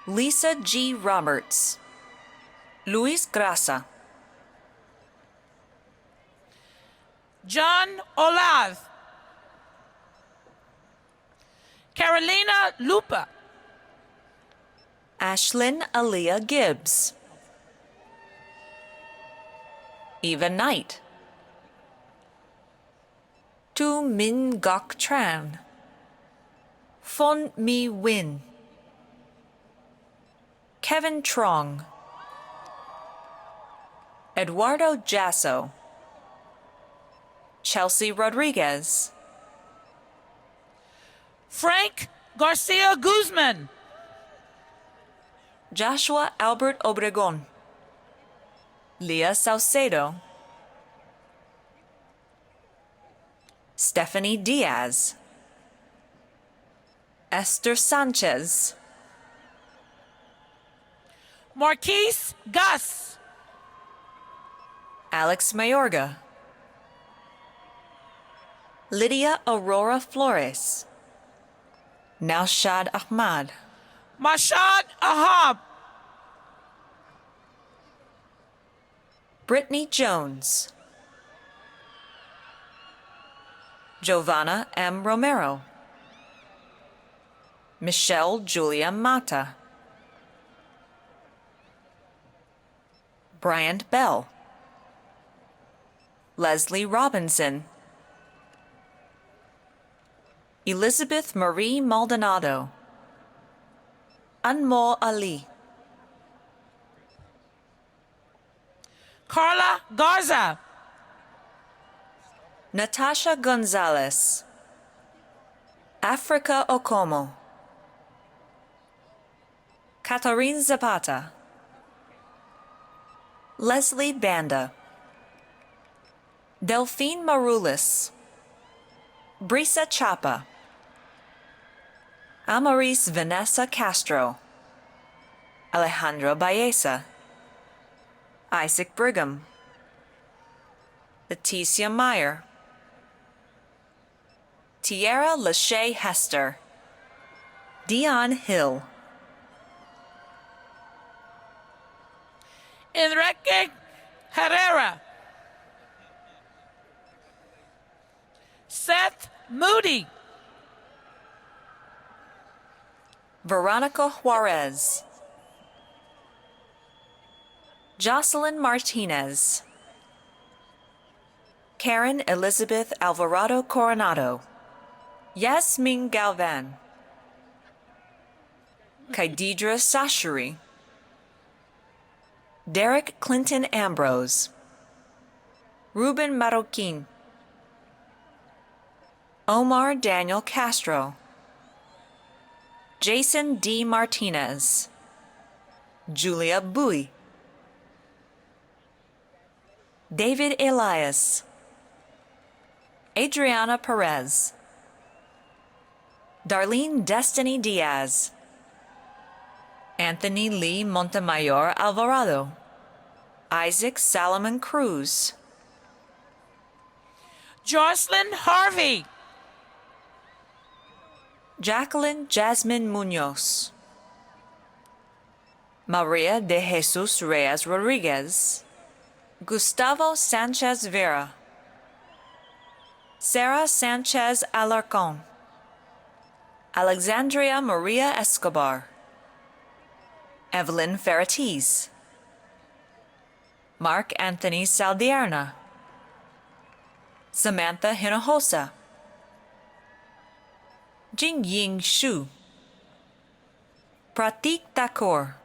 Speaker 13: Lisa G. Roberts, Luis Grasa,
Speaker 3: John Olav, Carolina Lupa,
Speaker 13: Ashlyn Aaliyah Gibbs, Eva Knight, Tu Min Gok Tran, Fon Mi Win, Kevin Trong, Eduardo Jasso, Chelsea Rodriguez,
Speaker 3: Frank Garcia Guzman,
Speaker 13: Joshua Albert Obregon, Leah Saucedo, Stephanie Diaz, Esther Sanchez,
Speaker 3: Marquise Gus,
Speaker 13: Alex Mayorga, Lydia Aurora Flores, Naushad Ahmad,
Speaker 3: Mashad Ahab,
Speaker 13: Brittany Jones, Giovanna M. Romero, Michelle Julia Mata, Bryant Bell, Leslie Robinson, Elizabeth Marie Maldonado, Anmol Ali,
Speaker 3: Carla Garza,
Speaker 13: Natasha Gonzalez, Africa Okomo, Catherine Zapata, Leslie Banda, Delphine Marulis, Brisa Chapa, Amaris Vanessa Castro, Alejandro Baeza, Isaac Brigham, Leticia Meyer, Tierra Lachey Hester, Dion Hill,
Speaker 3: Enrique Herrera, Seth Moody,
Speaker 13: Veronica Juarez, Jocelyn Martinez, Karen Elizabeth Alvarado Coronado, Yasmin Galvan, Kaididra Sashuri, Derek Clinton Ambrose, Ruben Marroquin, Omar Daniel Castro, Jason D. Martinez, Julia Bui, David Elias, Adriana Perez, Darlene Destiny Diaz, Anthony Lee Montemayor Alvarado, Isaac Salomon Cruz,
Speaker 3: Jocelyn Harvey,
Speaker 13: Jacqueline Jasmine Munoz, Maria de Jesus Reyes Rodriguez, Gustavo Sanchez Vera, Sarah Sanchez Alarcon, Alexandria Maria Escobar, Evelyn Ferratiz, Mark Anthony Saldierna, Samantha Hinojosa, Jingying Xu, Pratik Thakur,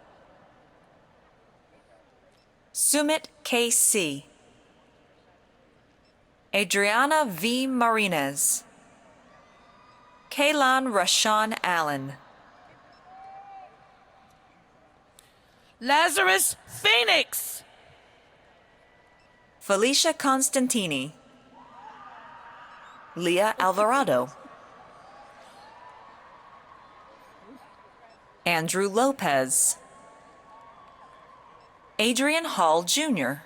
Speaker 13: Sumit K.C. Adriana V. Marinez. Kaylan Rashawn Allen.
Speaker 3: Lazarus Phoenix.
Speaker 13: Felicia Constantini. Leah Alvarado. Andrew Lopez. Adrian Hall Jr.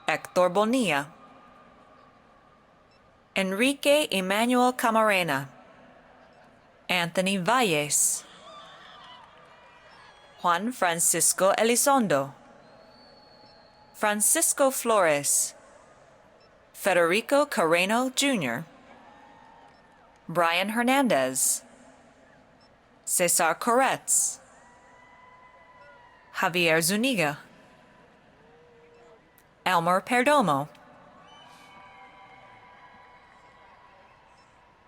Speaker 13: Hector Bonilla. Enrique Emmanuel Camarena. Anthony Valles. Juan Francisco Elizondo. Francisco Flores. Federico Carreno Jr. Brian Hernandez. Cesar Corretz. Javier Zuniga. Elmer Perdomo.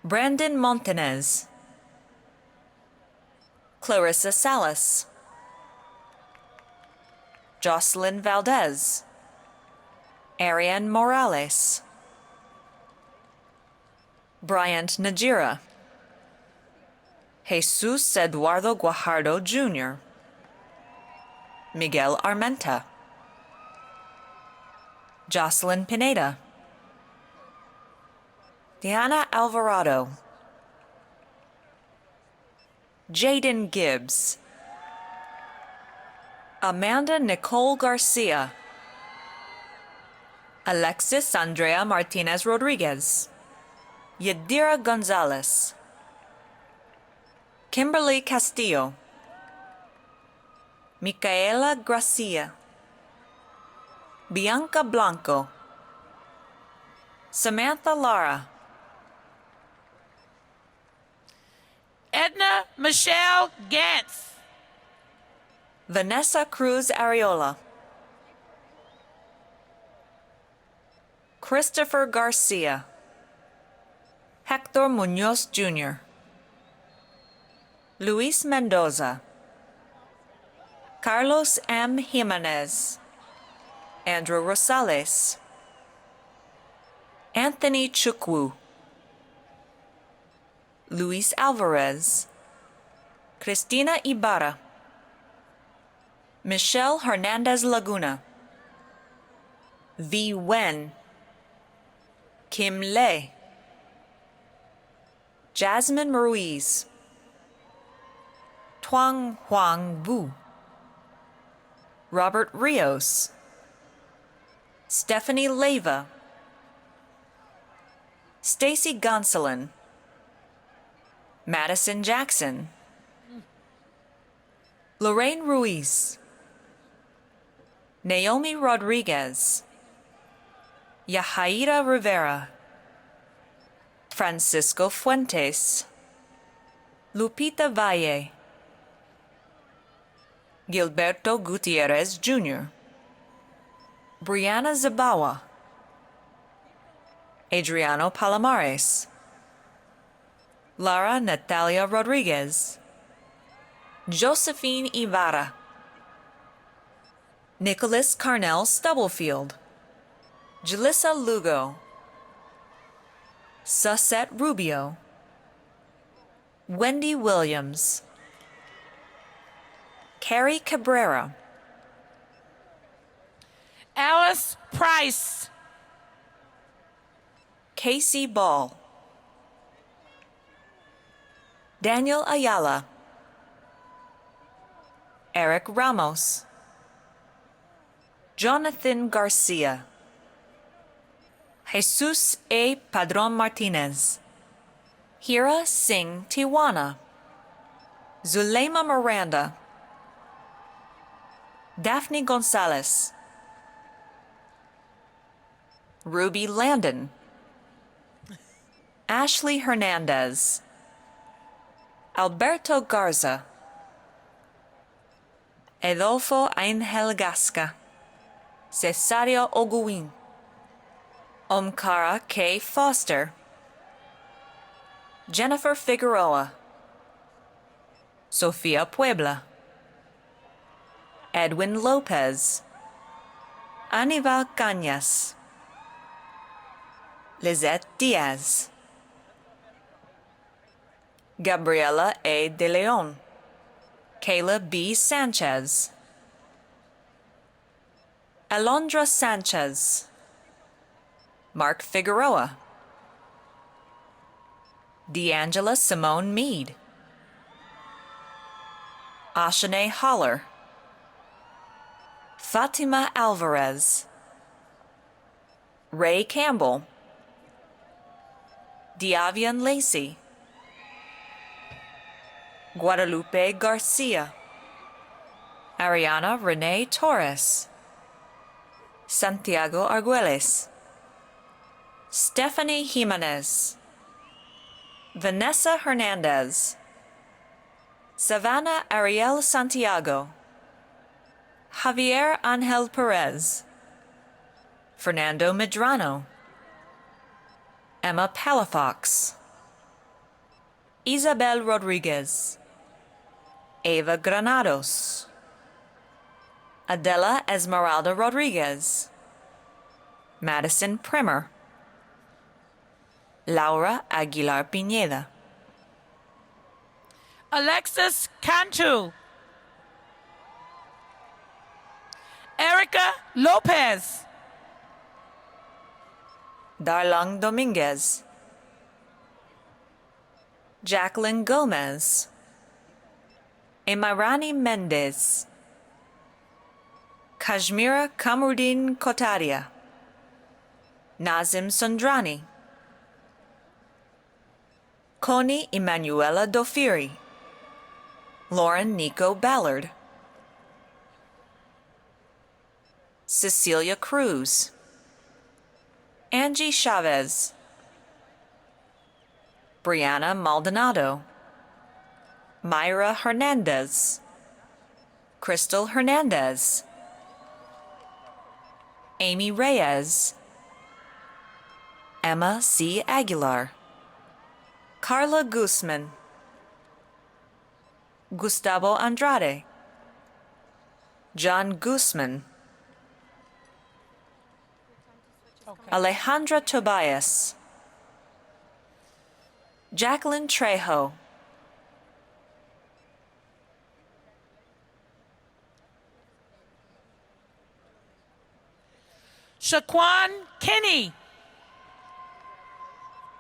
Speaker 13: Brandon Montanez. Clarissa Salas. Jocelyn Valdez. Ariane Morales. Bryant Najira. Jesus Eduardo Guajardo Jr. Miguel Armenta. Jocelyn Pineda. Diana Alvarado. Jaden Gibbs. Amanda Nicole Garcia. Alexis Andrea Martinez Rodriguez. Yadira Gonzalez. Kimberly Castillo. Micaela Gracia. Bianca Blanco. Samantha Lara.
Speaker 3: Edna Michelle Gantz.
Speaker 13: Vanessa Cruz Areola. Christopher Garcia. Hector Munoz Jr. Luis Mendoza. Carlos M. Jimenez. Andrew Rosales. Anthony Chukwu. Luis Alvarez. Cristina Ibarra. Michelle Hernandez Laguna. V. Wen. Kim Lei. Jasmine Ruiz. Tuang Huang Wu. Robert Rios. Stephanie Leyva. Stacy Gonsolin. Madison Jackson. Lorraine Ruiz. Naomi Rodriguez. Yahaira Rivera. Francisco Fuentes. Lupita Valle. Gilberto Gutierrez Jr. Brianna Zabawa. Adriano Palomares. Lara Natalia Rodriguez. Josephine Ibarra. Nicholas Carnell Stubblefield. Jalissa Lugo. Susette Rubio. Wendy Williams. Carrie Cabrera.
Speaker 3: Alice Price.
Speaker 13: Casey Ball. Daniel Ayala. Eric Ramos. Jonathan Garcia. Jesus A. Padron Martinez. Hira Singh Tiwana. Zulema Miranda. Daphne Gonzalez. Ruby Landon. Ashley Hernandez. Alberto Garza. Adolfo Angel Gasca. Cesario Oguin. Omkara K. Foster. Jennifer Figueroa. Sofia Puebla. Edwin Lopez, Anival Cañas, Lizette Diaz, Gabriela A. De Leon, Kayla B. Sanchez, Alondra Sanchez, Mark Figueroa, D'Angela Simone Meade, Ashane Holler, Fatima Alvarez, Ray Campbell, Diavian Lacey, Guadalupe Garcia, Ariana Renee Torres, Santiago Arguelles, Stephanie Jimenez, Vanessa Hernandez, Savannah Ariel Santiago, Javier Angel Perez, Fernando Medrano, Emma Palafox, Isabel Rodriguez, Ava Granados, Adela Esmeralda Rodriguez, Madison Primer, Laura Aguilar Pineda,
Speaker 3: Alexis Cantu, Erica Lopez,
Speaker 13: Darlang Dominguez, Jacqueline Gomez, Emirani Mendez, Kashmira Kamruddin Kotaria, Nazim Sundrani, Connie Emanuela Dofiri, Lauren Nico Ballard, Cecilia Cruz, Angie Chavez, Brianna Maldonado, Myra Hernandez, Crystal Hernandez, Amy Reyes, Emma C. Aguilar, Carla Guzman, Gustavo Andrade, John Guzman, Alejandra Tobias, Jacqueline Trejo,
Speaker 3: Shaquan Kinney,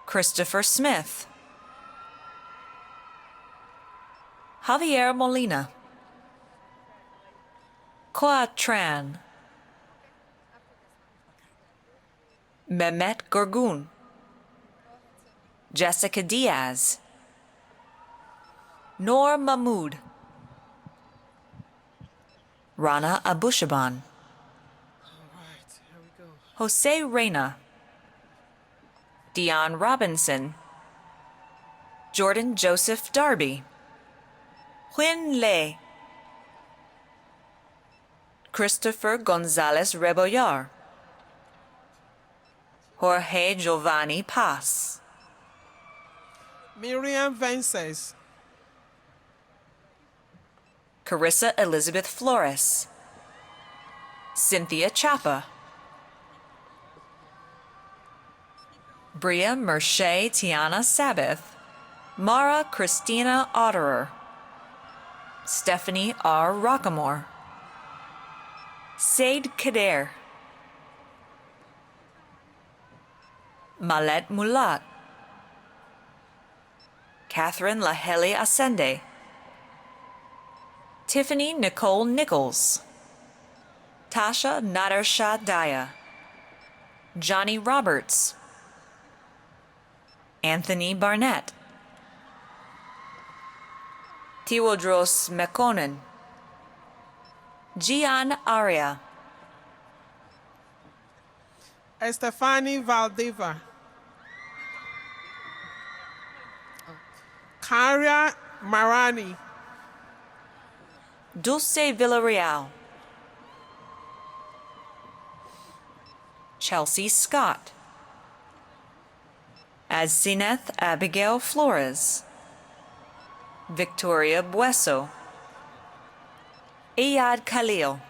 Speaker 13: Christopher Smith, Javier Molina, Koa Tran, Mehmet Gorgun, Jessica Diaz, Noor Mahmood, Rana Abushaban, Jose Reyna, Dion Robinson, Jordan Joseph Darby, Huyen Le, Christopher Gonzalez Rebollar, Jorge Giovanni Paz,
Speaker 14: Miriam Vences,
Speaker 13: Carissa Elizabeth Flores, Cynthia Chapa, Bria Merche Tiana Sabbath, Mara Christina Otterer, Stephanie R. Rockamore, Said Kader, Malet Mulat, Catherine Laheli Ascende, Tiffany Nicole Nichols, Tasha Nadersha Daya, Johnny Roberts, Anthony Barnett, Tiwodros Mekonnen, Gian Aria,
Speaker 14: Estefani Valdiva, Karia Marani,
Speaker 13: Dulce Villarreal, Chelsea Scott, Azineth Abigail Flores, Victoria Bueso, Iyad Khalil,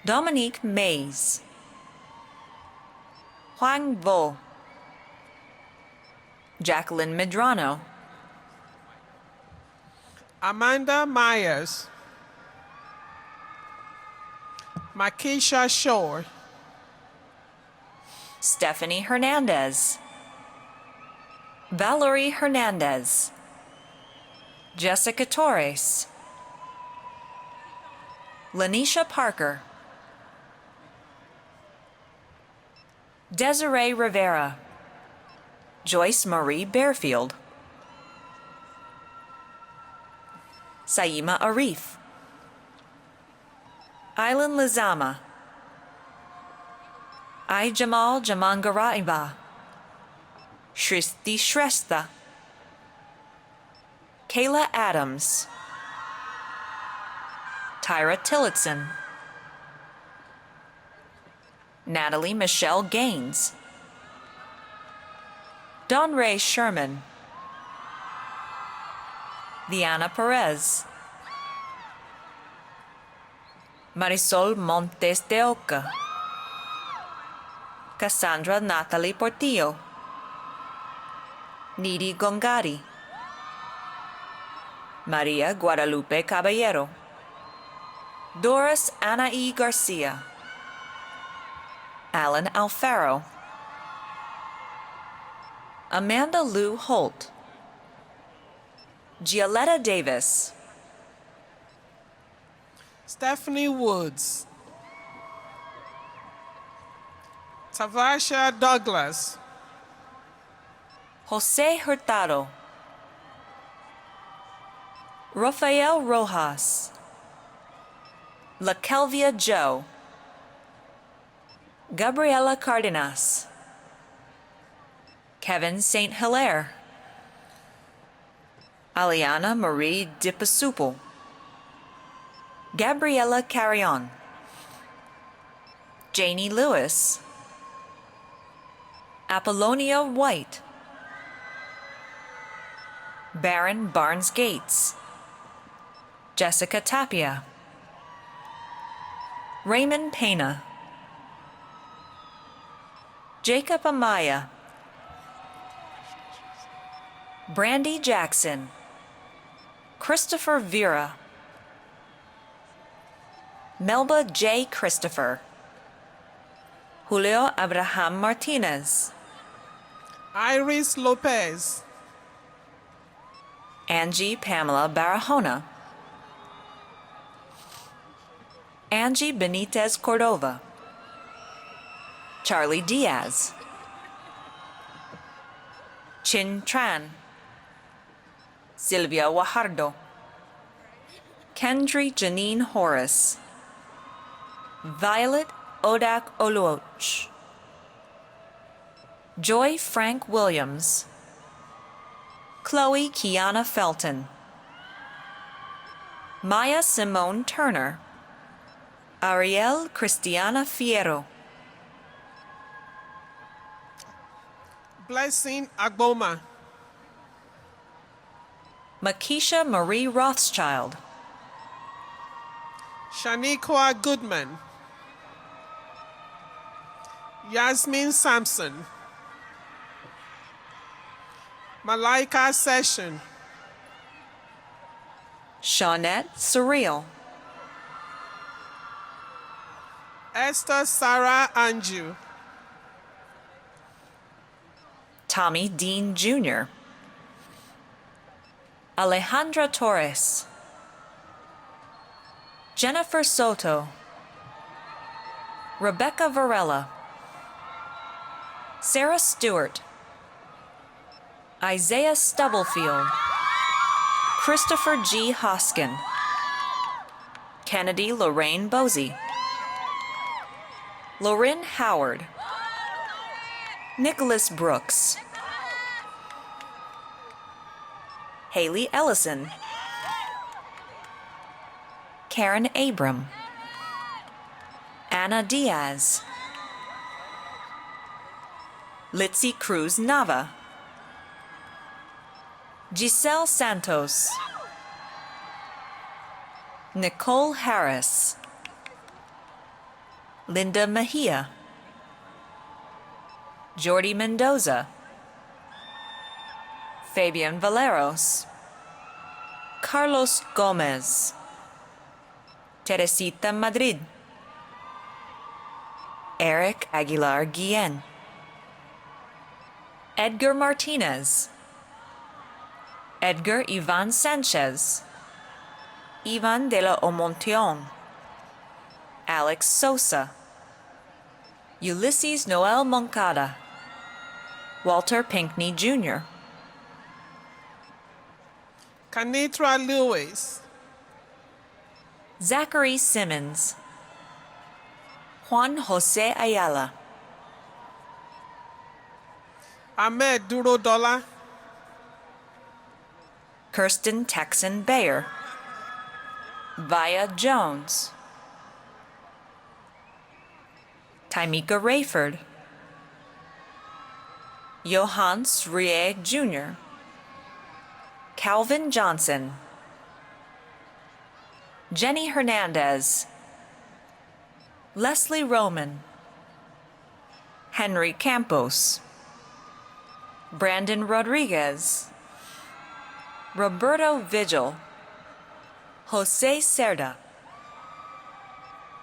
Speaker 13: Dominique Mays, Huang Vo, Jacqueline Medrano,
Speaker 14: Amanda Myers, Makisha Shore,
Speaker 13: Stephanie Hernandez, Valerie Hernandez, Jessica Torres, Lanisha Parker, Desiree Rivera, Joyce Marie Bearfield, Saima Arif, Aileen Lizama, I Jamal Jamangaraiba, Shristi Shrestha, Kayla Adams, Tyra Tillotson, Natalie Michelle Gaines, Don Ray Sherman, Diana Perez, Marisol Montes de Oca, Cassandra Natalie Portillo, Nidi Gongari, Maria Guadalupe Caballero, Doris Anaí Garcia, Alan Alfaro, Amanda Lou Holt, Gioletta Davis,
Speaker 14: Stephanie Woods, Tavasha Douglas,
Speaker 13: Jose Hurtado, Rafael Rojas, La Kelvia Joe, Gabriela Cardenas, Kevin St. Hilaire, Aliana Marie Dipasupul, Gabriela Carrion, Janie Lewis, Apollonia White, Baron Barnes Gates, Jessica Tapia, Raymond Pena, Jacob Amaya, Brandy Jackson, Christopher Vera, Melba J. Christopher, Julio Abraham Martinez,
Speaker 14: Iris Lopez,
Speaker 13: Angie Pamela Barahona, Angie Benitez Cordova, Charlie Diaz, Chin Tran, Silvia Guajardo, Kendry Janine Horace, Violet Odak Oluoch, Joy Frank Williams, Chloe Kiana Felton, Maya Simone Turner, Ariel Cristiana Fierro,
Speaker 14: Blessing Agboma,
Speaker 13: Makisha Marie Rothschild,
Speaker 14: Shaniqua Goodman, Yasmin Sampson, Malaika Session,
Speaker 13: Shawnette Surreal,
Speaker 14: Esther Sarah Anju,
Speaker 13: Tommy Dean Jr., Alejandra Torres, Jennifer Soto, Rebecca Varela, Sarah Stewart, Isaiah Stubblefield, Christopher G. Hoskin, Kennedy Lorraine Bosey, Lauren Howard, Nicholas Brooks, Haley Ellison, Karen Abram, Anna Diaz, Litzy Cruz Nava, Giselle Santos, Nicole Harris, Linda Mejia, Jordi Mendoza, Fabian Valeros, Carlos Gomez, Teresita Madrid, Eric Aguilar Guillen, Edgar Martinez, Edgar Ivan Sanchez, Ivan de la Omontion, Alex Sosa, Ulysses Noel Moncada, Walter Pinkney Jr.,
Speaker 14: Kanitra Lewis,
Speaker 13: Zachary Simmons, Juan Jose Ayala,
Speaker 14: Ahmed Durodola,
Speaker 13: Kirsten Texan Bayer, Via Jones, Timika Rayford, Johannes Rie Jr., Calvin Johnson, Jenny Hernandez, Leslie Roman, Henry Campos, Brandon Rodriguez, Roberto Vigil, Jose Cerda,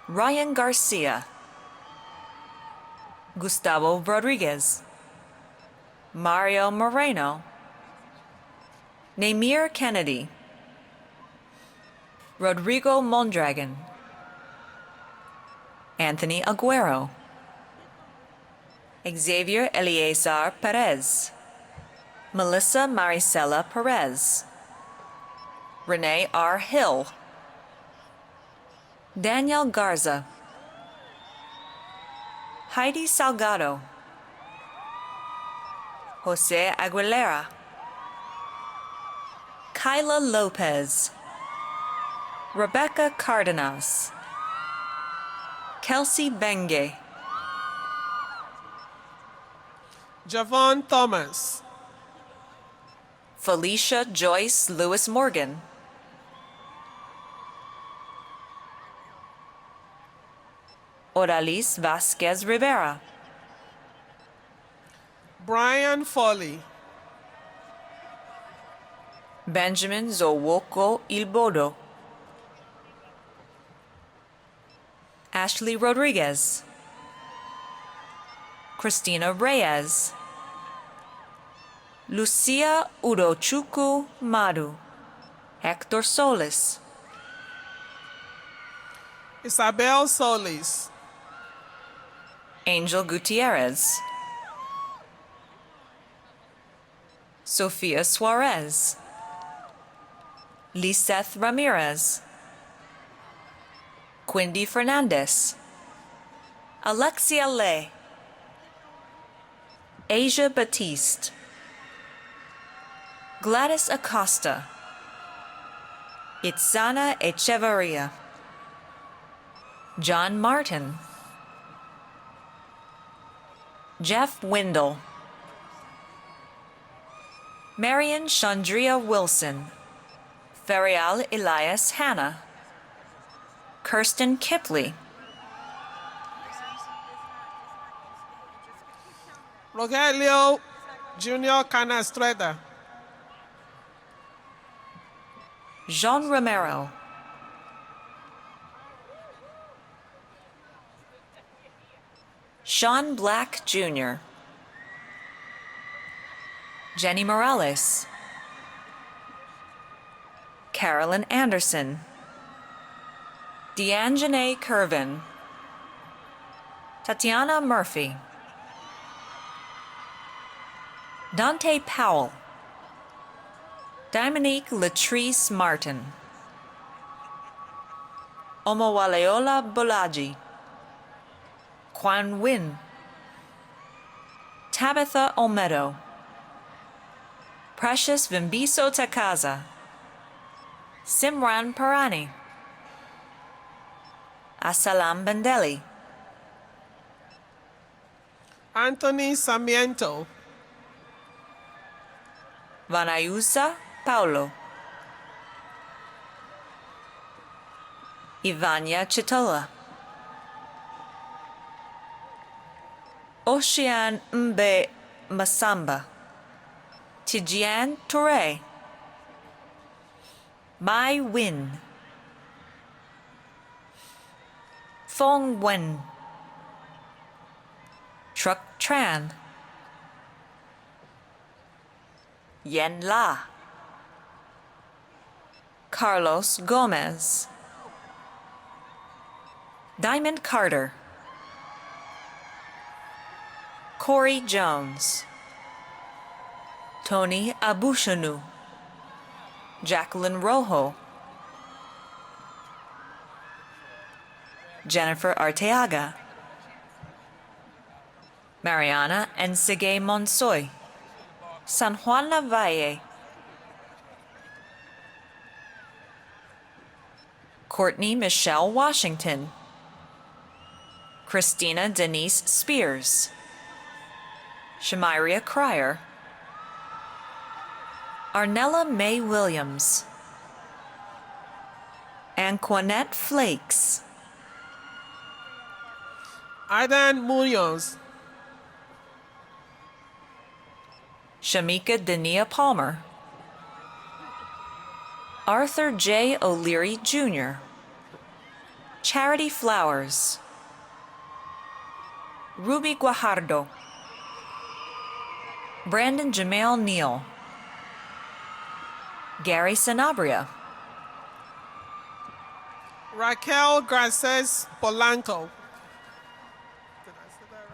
Speaker 13: Ryan Garcia, Gustavo Rodriguez, Mario Moreno, Namir Kennedy, Rodrigo Mondragon, Anthony Aguero, Xavier Eleazar Perez, Melissa Maricela Perez, Renee R. Hill, Daniel Garza, Heidi Salgado, Jose Aguilera, Kyla Lopez, Rebecca Cardenas, Kelsey Benge,
Speaker 14: Javon Thomas,
Speaker 13: Felicia Joyce Lewis Morgan, Odalis Vasquez Rivera,
Speaker 14: Brian Foley,
Speaker 13: Benjamin Zowoko Ilbodo, Ashley Rodriguez, Christina Reyes, Lucia Udochukwu Madu, Hector Solis,
Speaker 14: Isabel Solis,
Speaker 13: Angel Gutierrez, Sofia Suarez, Liseth Ramirez, Quindy Fernandez, Alexia Lay, Asia Batiste, Gladys Acosta, Itzana Echeverria, John Martin, Jeff Windle, Marion Chandria Wilson, Ferial Elias Hanna, Kirsten Kipley,
Speaker 14: Rogelio Junior Canastreda,
Speaker 13: Jean Romero, Sean Black Jr., Jenny Morales, Carolyn Anderson, Deanjanae Curvin, Tatiana Murphy, Dante Powell, Dominique Latrice Martin, Omowaleola Bolaji, Quan Win, Tabitha Olmedo, Precious Vimbiso Takaza, Simran Parani, Asalam Bandeli,
Speaker 14: Anthony Samiento,
Speaker 13: Vanayusa Paulo, Ivania Chitola. Ocean Mbe Masamba. Tijian Toure. Mai Win. Fong Wen. Truc Tran. Yen La. Carlos Gomez. Diamond Carter. Corey Jones. Tony Abushanu. Jacqueline Rojo. Jennifer Arteaga. Mariana Ensige Monsoy. San Juan Lavalle. Courtney Michelle Washington. Christina Denise Spears. Shamiria Cryer. Arnella Mae Williams. Anquanette Flakes.
Speaker 14: Aidan Munoz.
Speaker 13: Shamika Dania Palmer. Arthur J. O'Leary Jr. Charity Flowers. Ruby Guajardo. Brandon Jamail Neal. Gary Sanabria.
Speaker 14: Raquel Garces Polanco. Did I say that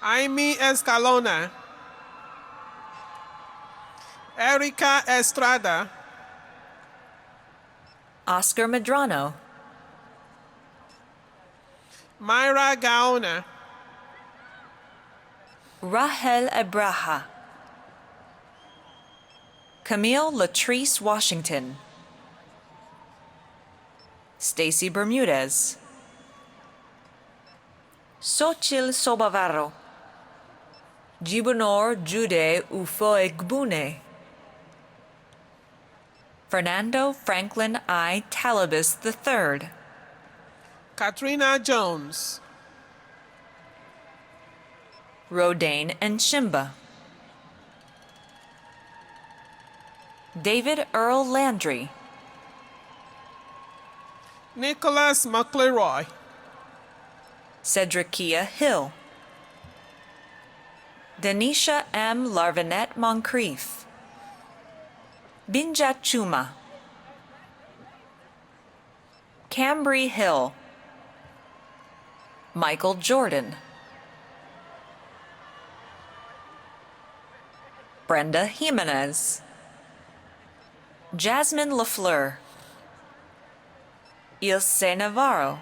Speaker 14: right? Amy Escalona. Erica Estrada.
Speaker 13: Oscar Medrano.
Speaker 14: Myra Gaona.
Speaker 13: Rahel Abraha. Camille Latrice Washington. Stacy Bermudez. Xochil Sobavarro. Jibunor Jude Ufoegbune. Fernando Franklin I. Talibus III.
Speaker 14: Katrina Jones.
Speaker 13: Rodane and Shimba. David Earl Landry.
Speaker 14: Nicholas McLeroy.
Speaker 13: Cedricia Hill. Denisha M. Larvinette Moncrief. Binja Chuma. Cambry Hill. Michael Jordan. Brenda Jimenez. Jasmine LaFleur. Ilse Navarro.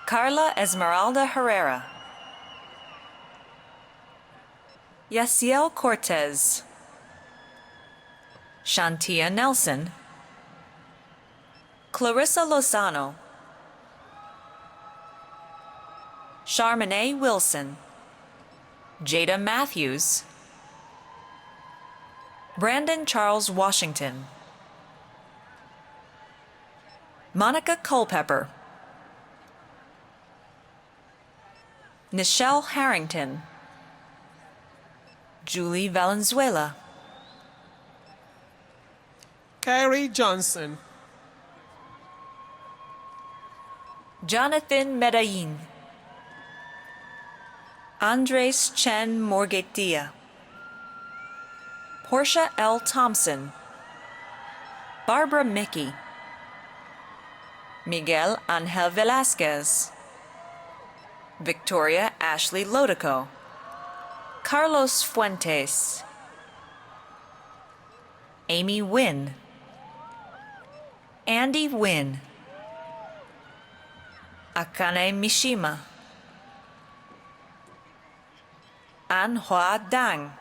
Speaker 13: Carla Esmeralda Herrera. Yaciel Cortez. Shantia Nelson. Clarissa Lozano. Charmaine Wilson. Jada Matthews. Brandon Charles Washington. Monica Culpepper. Nichelle Harrington. Julie Valenzuela.
Speaker 14: Carrie Johnson.
Speaker 13: Jonathan Medellin. Andres Chen Morgetia. Portia L. Thompson. Barbara Mickey. Miguel Angel Velasquez. Victoria Ashley Lodico. Carlos Fuentes. Amy Wynn. Andy Wynn. Akane Mishima. Anhua Dang.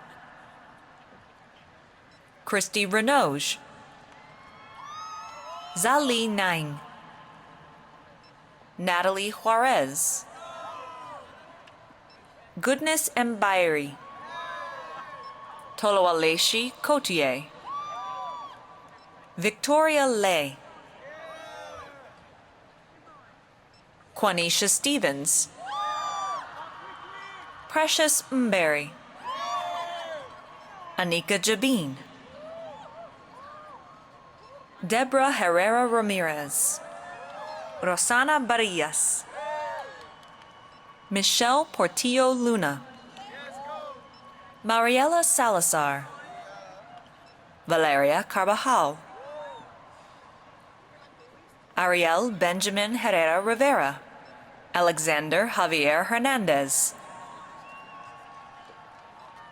Speaker 13: Christy Renoge. Zali Nang. Natalie Juarez. Goodness Mbairi. Toloaleshi Cotier. Victoria Lay. Quanisha Stevens, Precious Mberry, Anika Jabin, Deborah Herrera Ramirez, Rosana Barillas, Michelle Portillo Luna, Mariela Salazar, Valeria Carvajal, Ariel Benjamin Herrera Rivera, Alexander Javier Hernandez,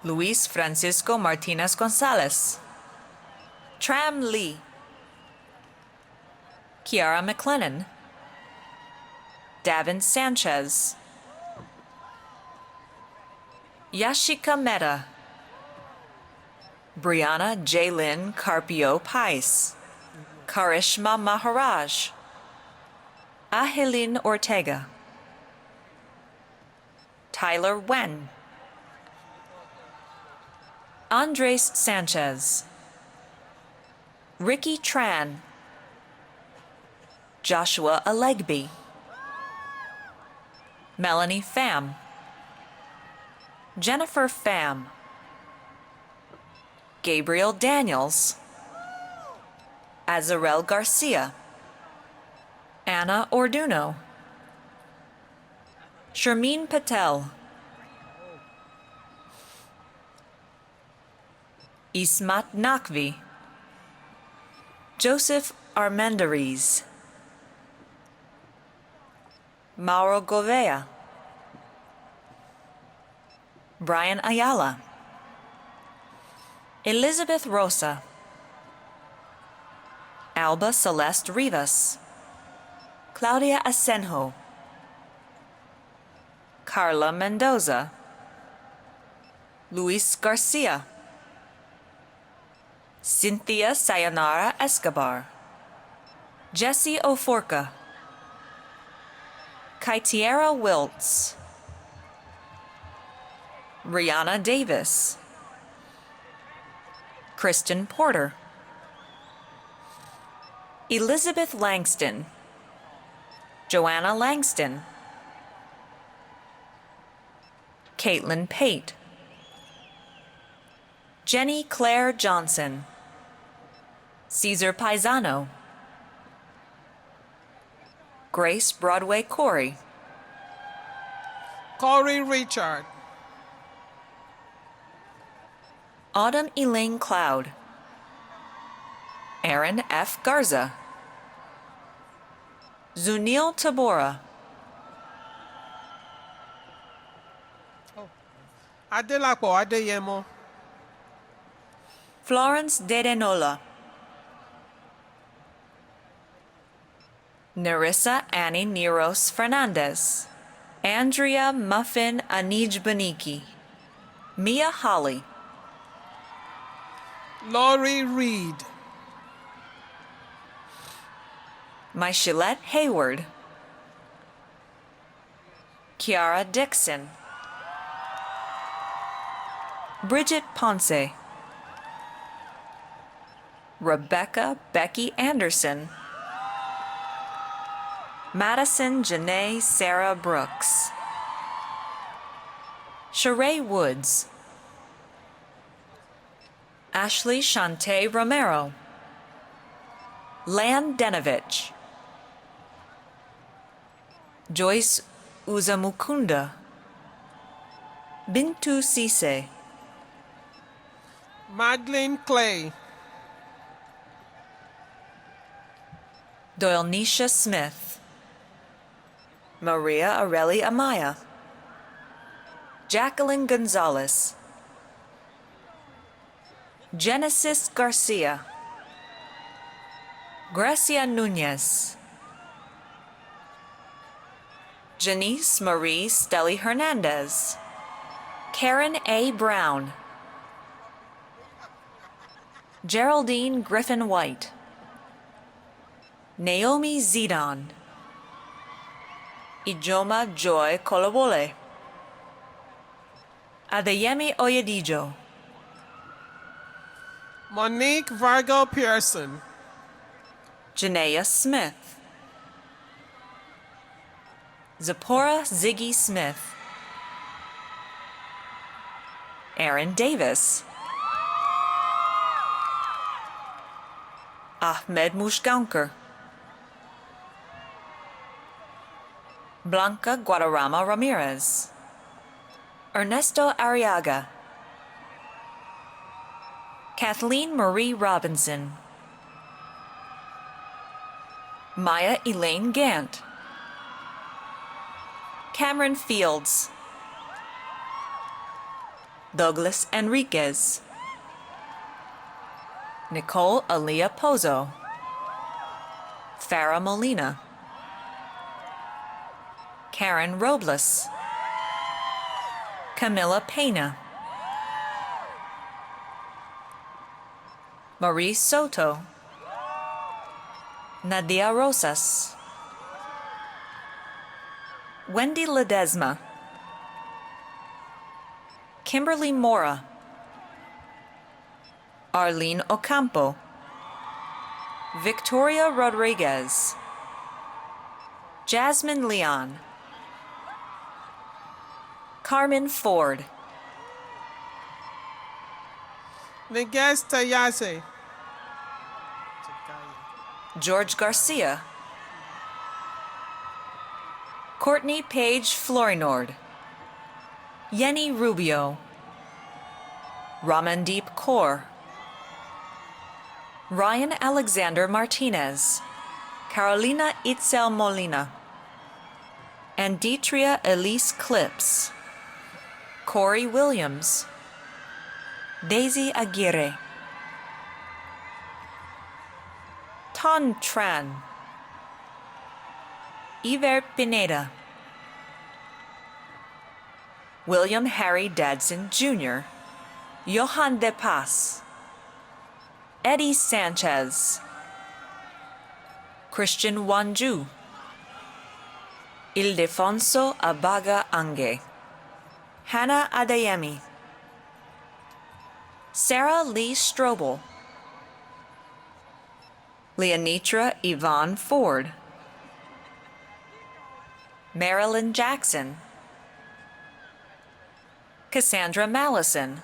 Speaker 13: Luis Francisco Martinez Gonzalez, Tram Lee, Kiara McLennan, Davin Sanchez, Yashika Mehta, Brianna Jaylin Carpio Pais, Karishma Maharaj, Ahelin Ortega, Tyler Wen, Andres Sanchez, Ricky Tran, Joshua Alegby, Melanie Pham, Jennifer Pham, Gabriel Daniels, Azarel Garcia, Anna Orduno, Sharmeen Patel, Ismat Nakvi, Joseph Armendariz, Mauro Govea, Brian Ayala, Elizabeth Rosa, Alba Celeste Rivas, Claudia Asenjo, Carla Mendoza, Luis Garcia, Cynthia Sayonara Escobar, Jesse Oforca, Kaitiera Wiltz, Rihanna Davis, Kristen Porter, Elizabeth Langston, Joanna Langston, Caitlin Pate, Jenny Claire Johnson, Caesar Paisano, Grace Broadway Corey,
Speaker 14: Corey Richard,
Speaker 13: Autumn Elaine Cloud, Aaron F. Garza, Zunil Tabora,
Speaker 14: Adelapo Adeyemo,
Speaker 13: Florence Dedenola, Narissa Annie Neros Fernandez, Andrea Muffin Anij Baniki, Mia Holly,
Speaker 14: Laurie Reed,
Speaker 13: Michelle Hayward, Kiara Dixon, Bridget Ponce, Rebecca Becky Anderson, Madison Janae Sarah Brooks, Sheree Woods, Ashley Shante Romero, Lan Denovich, Joyce Uzamukunda, Bintu Sise,
Speaker 14: Madeline Clay,
Speaker 13: Doylnisha Smith, Maria Areli Amaya, Jacqueline Gonzalez, Genesis Garcia, Gracia Nunez, Janice Marie Stelly Hernandez, Karen A. Brown, Geraldine Griffin White, Naomi Zidon, Ijoma Joy Kolobole, Adeyemi Oyedijo,
Speaker 14: Monique Vargo Pearson,
Speaker 13: Janaea Smith, Zipporah Ziggy Smith, Aaron Davis, Ahmed Mushgaonkar, Blanca Guadarrama Ramirez, Ernesto Arriaga, Kathleen Marie Robinson, Maya Elaine Gant, Cameron Fields, Douglas Enriquez, Nicole Aaliyah Pozo, Farah Molina, Karen Robles, Camila Pena, Marie Soto, Nadia Rosas, Wendy Ledesma, Kimberly Mora, Arlene Ocampo, Victoria Rodriguez, Jasmine Leon, Carmen Ford,
Speaker 14: Neges Tayase.
Speaker 13: George Garcia, Courtney Page Florinord, Yenny Rubio, Ramandeep Kaur, Ryan Alexander Martinez, Carolina Itzel Molina, Anditria Elise Clips, Corey Williams, Daisy Aguirre, Ton Tran, Iver Pineda, William Harry Dadson Jr., Johan De Paz, Eddie Sanchez, Christian Wanju, Ildefonso Abaga Ange, Hannah Adeyemi, Sarah Lee Strobel, Leonitra Yvonne Ford, Marilyn Jackson, Cassandra Mallison,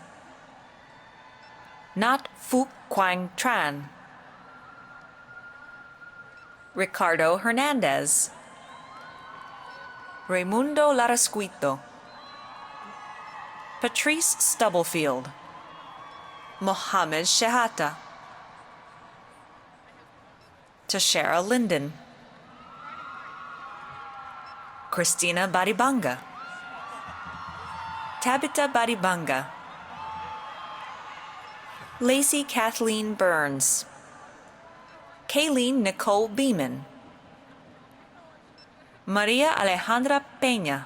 Speaker 13: Nat Phuc Quang Tran, Ricardo Hernandez, Raimundo Larasquito, Patrice Stubblefield, Mohammed Shehata, Tashara Linden, Christina Baribanga, Tabitha Baribanga, Lacey Kathleen Burns, Kayleen Nicole Beeman, Maria Alejandra Peña,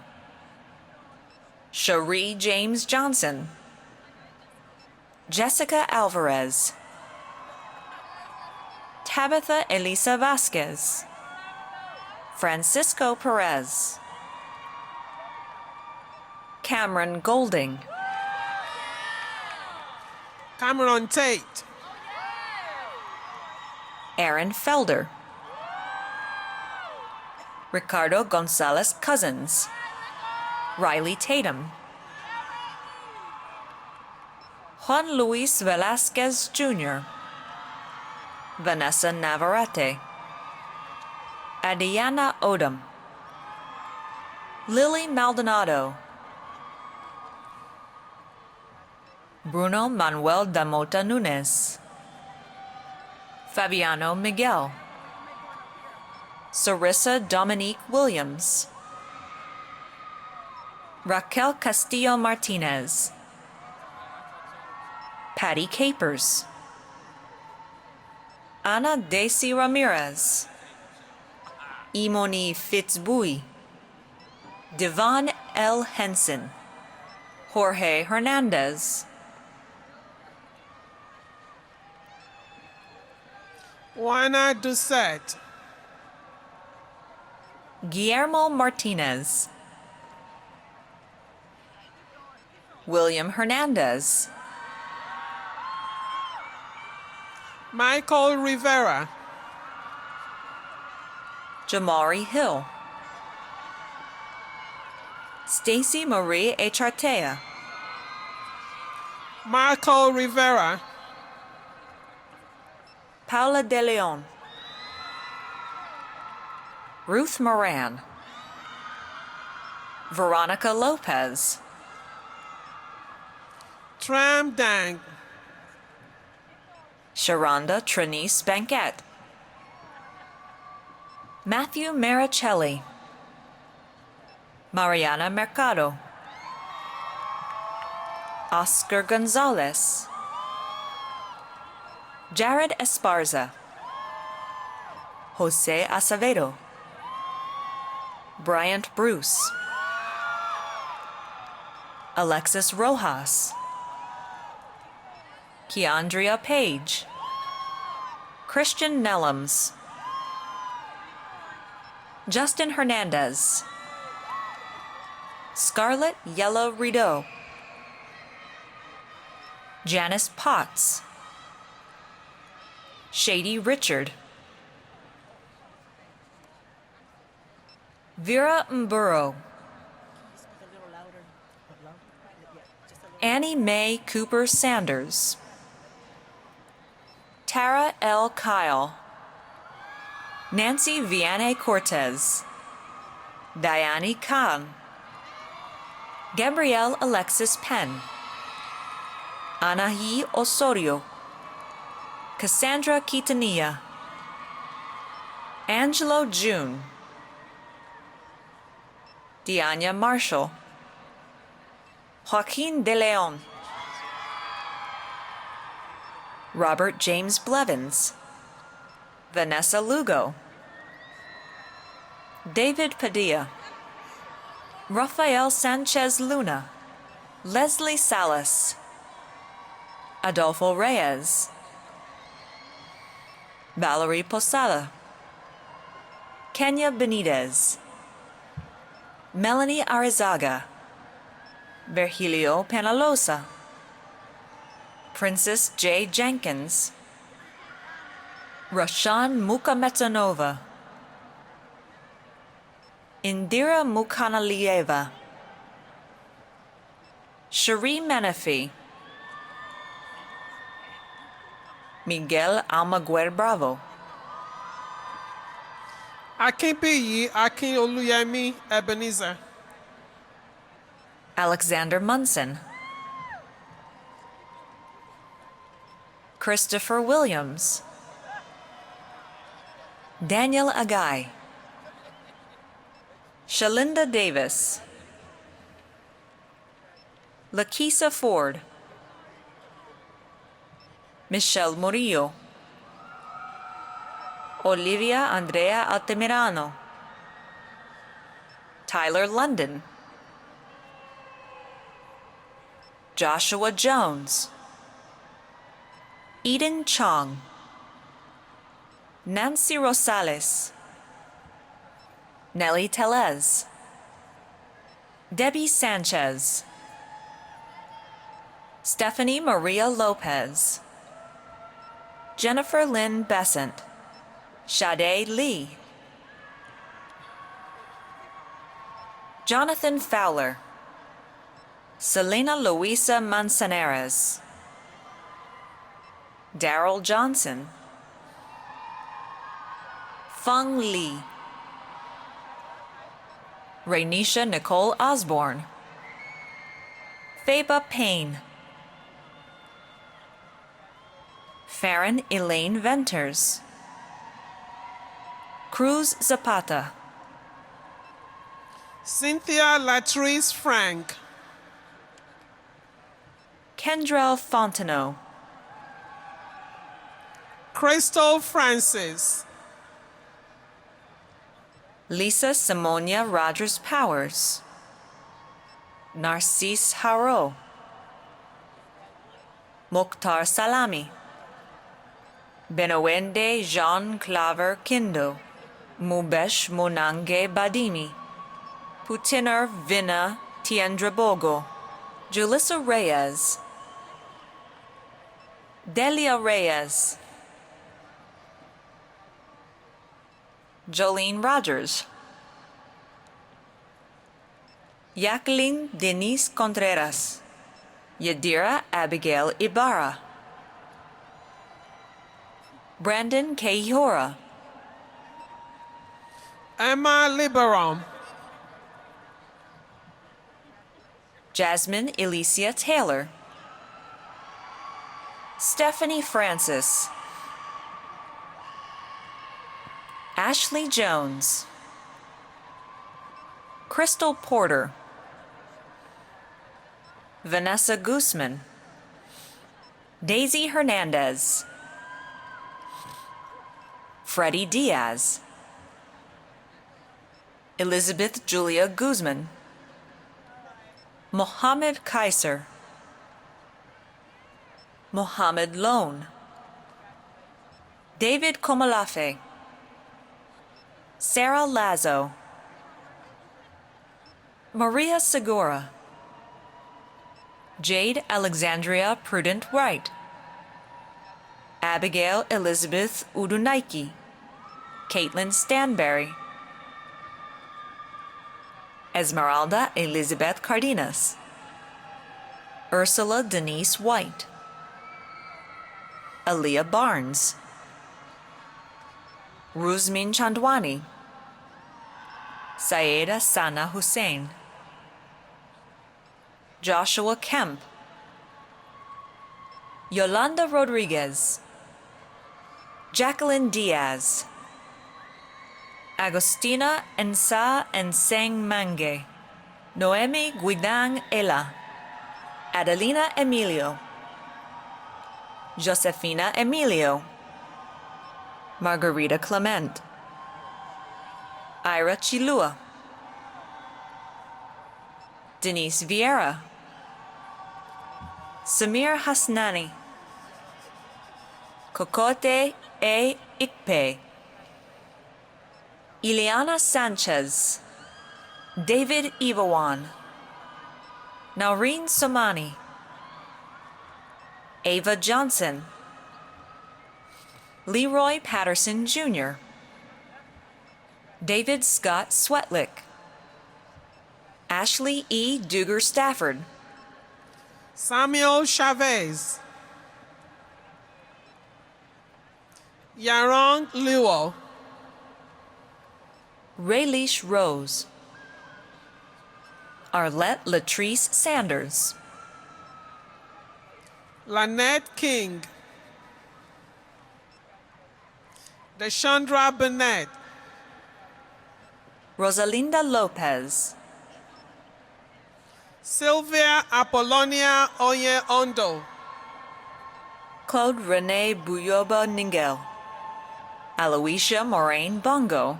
Speaker 13: Cherie James Johnson, Jessica Alvarez, Tabitha Elisa Vasquez, Francisco Perez, Cameron Golding,
Speaker 14: Cameron Tate.
Speaker 13: Aaron Felder, Ricardo Gonzalez Cousins, Riley Tatum, Juan Luis Velasquez Jr., Vanessa Navarrete, Adiana Odom, Lily Maldonado, Bruno Manuel Damota Nunes, Fabiano Miguel, Sarissa Dominique Williams, Raquel Castillo Martinez, Patty Capers, Ana Daisy Ramirez, Imoni Fitzbui, Devon L. Henson, Jorge Hernandez,
Speaker 14: Juana Doucette.
Speaker 13: Guillermo Martinez, William Hernandez,
Speaker 14: Michael Rivera.
Speaker 13: Jamari Hill, Stacy Marie Echartea,
Speaker 14: Marco Rivera,
Speaker 13: Paula De Leon, Ruth Moran, Veronica Lopez,
Speaker 14: Tram Dang,
Speaker 13: Sharonda Trinice Banquet, Matthew Maricelli, Mariana Mercado, Oscar Gonzalez, Jared Esparza, Jose Acevedo, Bryant Bruce, Alexis Rojas, Keandria Page, Christian Nellums, Justin Hernandez, Scarlett Yellow Rideau, Janice Potts, Shady Richard, Vera Mburo, Annie Mae Cooper Sanders, Tara L. Kyle, Nancy Vianney Cortez, Diane Khan, Gabrielle Alexis Penn, Anahi Osorio, Cassandra Quintanilla, Angelo June, Diana Marshall, Joaquin De Leon, Robert James Blevins, Vanessa Lugo, David Padilla, Rafael Sanchez Luna, Leslie Salas, Adolfo Reyes, Valerie Posada, Kenya Benitez, Melanie Arizaga, Virgilio Penalosa, Princess J. Jenkins, Rashan Mukametanova, Indira Mukhanalieva, Cherie Menifee, Miguel Almaguer Bravo,
Speaker 14: Akinpiyi Akinoluyemi Ebenezer,
Speaker 13: Alexander Munson, Christopher Williams, Daniel Agai, Shalinda Davis, Lakisa Ford, Michelle Murillo, Olivia Andrea Altamirano, Tyler London, Joshua Jones, Eden Chong, Nancy Rosales, Nelly Telez, Debbie Sanchez, Stephanie Maria Lopez, Jennifer Lynn Besant, Sade Lee, Jonathan Fowler, Selena Luisa Manzanares, Daryl Johnson, Feng Li, Rainisha Nicole Osborne, Faba Payne, Farron Elaine Venters, Cruz Zapata,
Speaker 14: Cynthia Latrice Frank,
Speaker 13: Kendrell Fontenot,
Speaker 14: Crystal Francis,
Speaker 13: Lisa Simonia Rogers Powers, Narcisse Haro, Mokhtar Salami, Benawende Jean Claver Kindo, Mubesh Monange Badimi, Putinar Vina Tiendrabogo, Julissa Reyes, Delia Reyes, Jolene Rogers, Jacqueline Denise Contreras, Yadira Abigail Ibarra, Brandon Keihora,
Speaker 14: Emma Liberum,
Speaker 13: Jasmine Alicia Taylor, Stephanie Francis, Ashley Jones, Crystal Porter, Vanessa Guzman, Daisy Hernandez, Freddie Diaz, Elizabeth Julia Guzman, Mohammed Kaiser, Mohammed Lone, David Komalafe, Sarah Lazo, Maria Segura, Jade Alexandria Prudent Wright, Abigail Elizabeth Udunaiki, Caitlin Stanberry, Esmeralda Elizabeth Cardenas, Ursula Denise White, Aaliyah Barnes, Ruzmin Chandwani, Sayeda Sana Hussein, Joshua Kemp, Yolanda Rodriguez, Jacqueline Diaz, Agostina Ensa Enseng Mange, Noemi Guidang Ela, Adelina Emilio, Josefina Emilio, Margarita Clement, Ira Chilua, Denise Vieira, Samir Hasnani, Kokote A. Ikpe, Ileana Sanchez, David Ivawan, Naureen Somani, Ava Johnson, Leroy Patterson Jr., David Scott Swetlick, Ashley E. Duger Stafford,
Speaker 14: Samuel Chavez, Yaron Luo,
Speaker 13: Rayleigh Rose, Arlette Latrice Sanders,
Speaker 14: Lynette King, Deshandra Burnett,
Speaker 13: Rosalinda Lopez,
Speaker 14: Sylvia Apollonia Oye Ondo,
Speaker 13: Claude Rene Buyoba Ningel, Aloysia Moraine Bongo,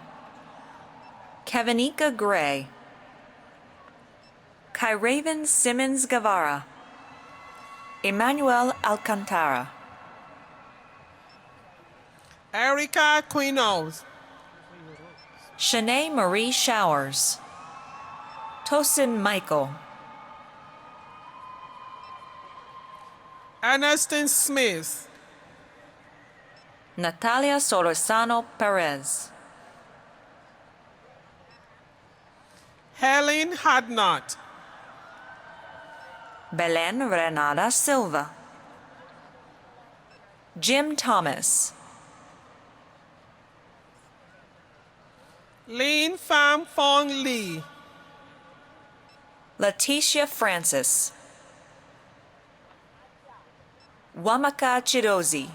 Speaker 13: Kevinika Gray, Kyraven Simmons Guevara, Emmanuel Alcantara,
Speaker 14: Erica Quinos,
Speaker 13: Shanae Marie Showers, Tosin Michael,
Speaker 14: Ernestine Smith,
Speaker 13: Natalia Solorzano Perez,
Speaker 14: Helen Hadnot,
Speaker 13: Belen Renata Silva, Jim Thomas,
Speaker 14: Lin Pham Phong Lee,
Speaker 13: Leticia Francis, Wamaka Chidozi,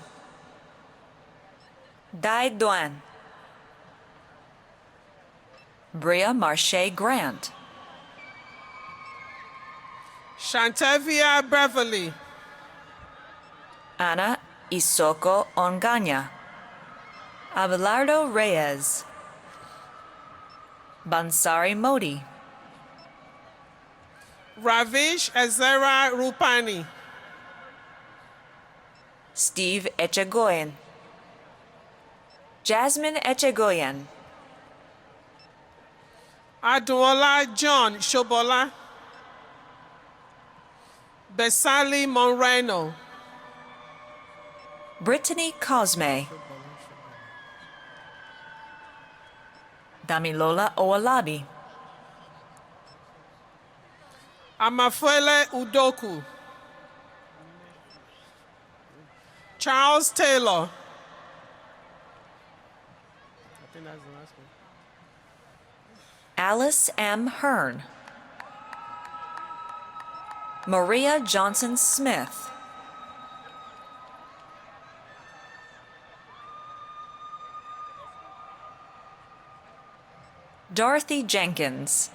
Speaker 13: Dai Duan, Bria Marche Grant,
Speaker 14: Shantavia Beverly,
Speaker 13: Ana Isoko Ongaña, Abelardo Reyes, Bansari Modi,
Speaker 14: Ravish Ezra Rupani,
Speaker 13: Steve Echegoyen, Jasmine Echegoyen,
Speaker 14: Aduola John Shobola, Besali Moreno,
Speaker 13: Brittany Cosme, Damilola Oalabi,
Speaker 14: Amafuele Udoku. Charles Taylor. I think that's the last one.
Speaker 13: Alice M. Hearn. Maria Johnson Smith. Dorothy Jenkins.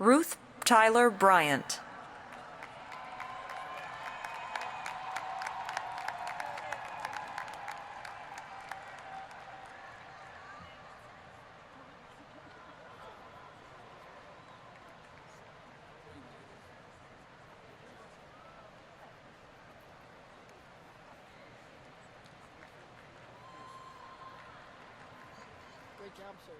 Speaker 13: Ruth Tyler Bryant.
Speaker 12: Great job, sir.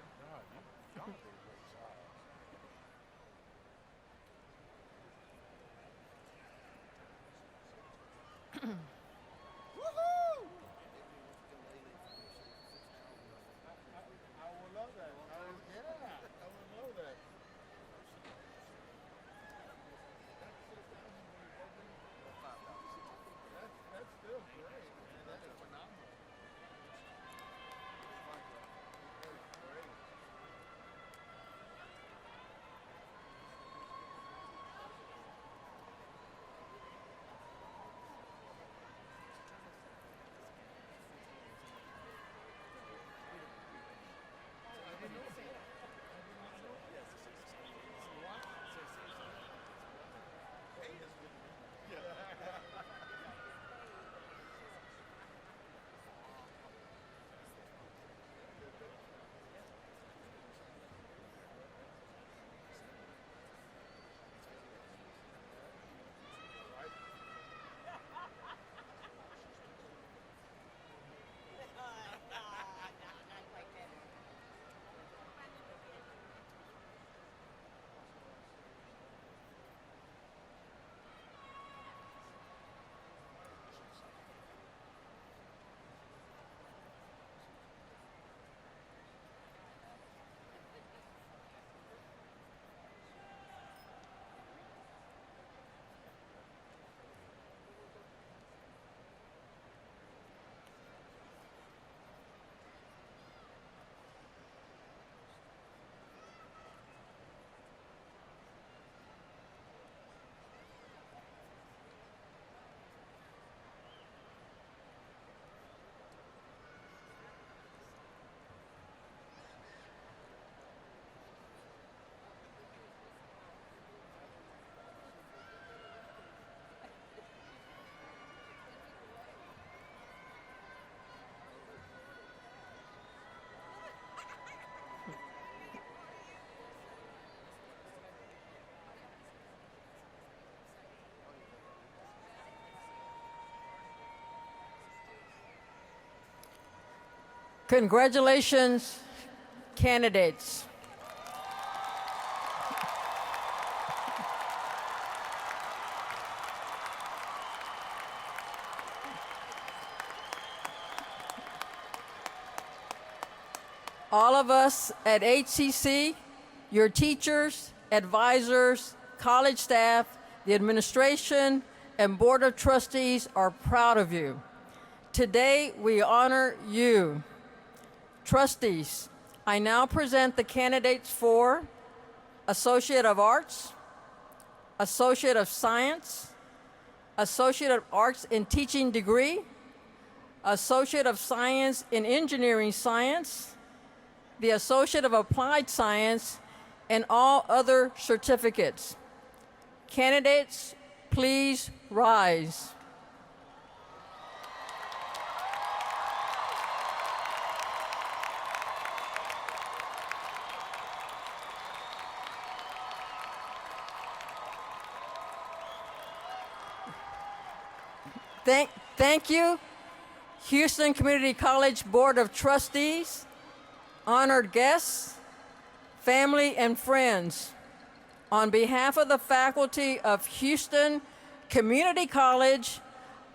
Speaker 12: Congratulations, candidates. All of us at HCC, your teachers, advisors, college staff, the administration, and Board of Trustees are proud of you. Today, we honor you. Trustees, I now present the candidates for Associate of Arts, Associate of Science, Associate of Arts in Teaching degree, Associate of Science in Engineering Science, the Associate of Applied Science, and all other certificates. Candidates, please rise. Thank you, Houston Community College Board of Trustees, honored guests, family, and friends. On behalf of the faculty of Houston Community College,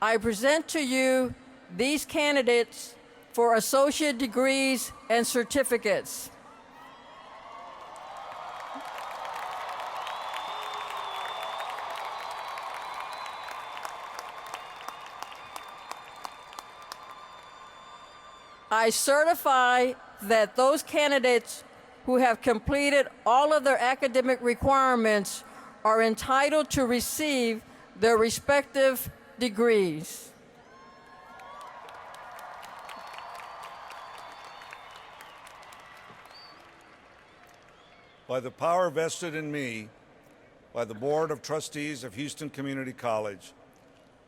Speaker 12: I present to you these candidates for associate degrees and certificates. I certify that those candidates who have completed all of their academic requirements are entitled to receive their respective degrees.
Speaker 4: By the power vested in me by the Board of Trustees of Houston Community College,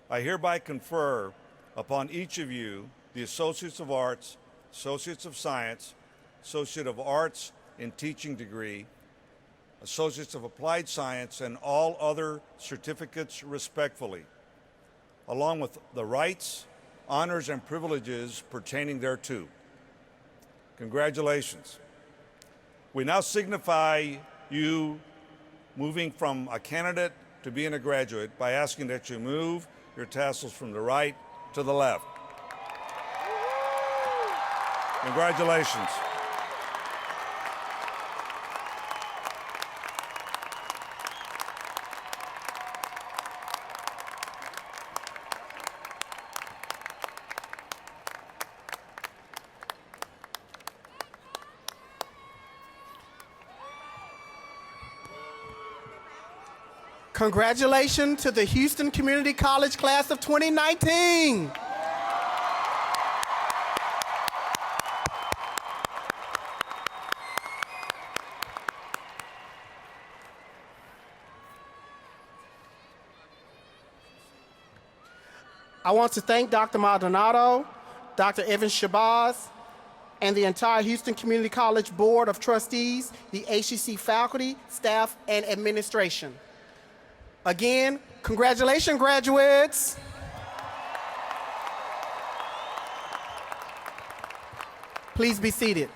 Speaker 4: I hereby confer upon each of you the Associates of Arts, Associates of Science, Associate of Arts in Teaching degree, Associates of Applied Science, and all other certificates respectfully, along with the rights, honors, and privileges pertaining thereto. Congratulations. We now signify you moving from a candidate to being a graduate by asking that you move your tassels from the right to the left. Congratulations.
Speaker 1: Congratulations to the Houston Community College class of 2019. I want to thank Dr. Maldonado, Dr. Evan Shabazz, and the entire Houston Community College Board of Trustees, the HCC faculty, staff, and administration. Again, congratulations, graduates. Please be seated.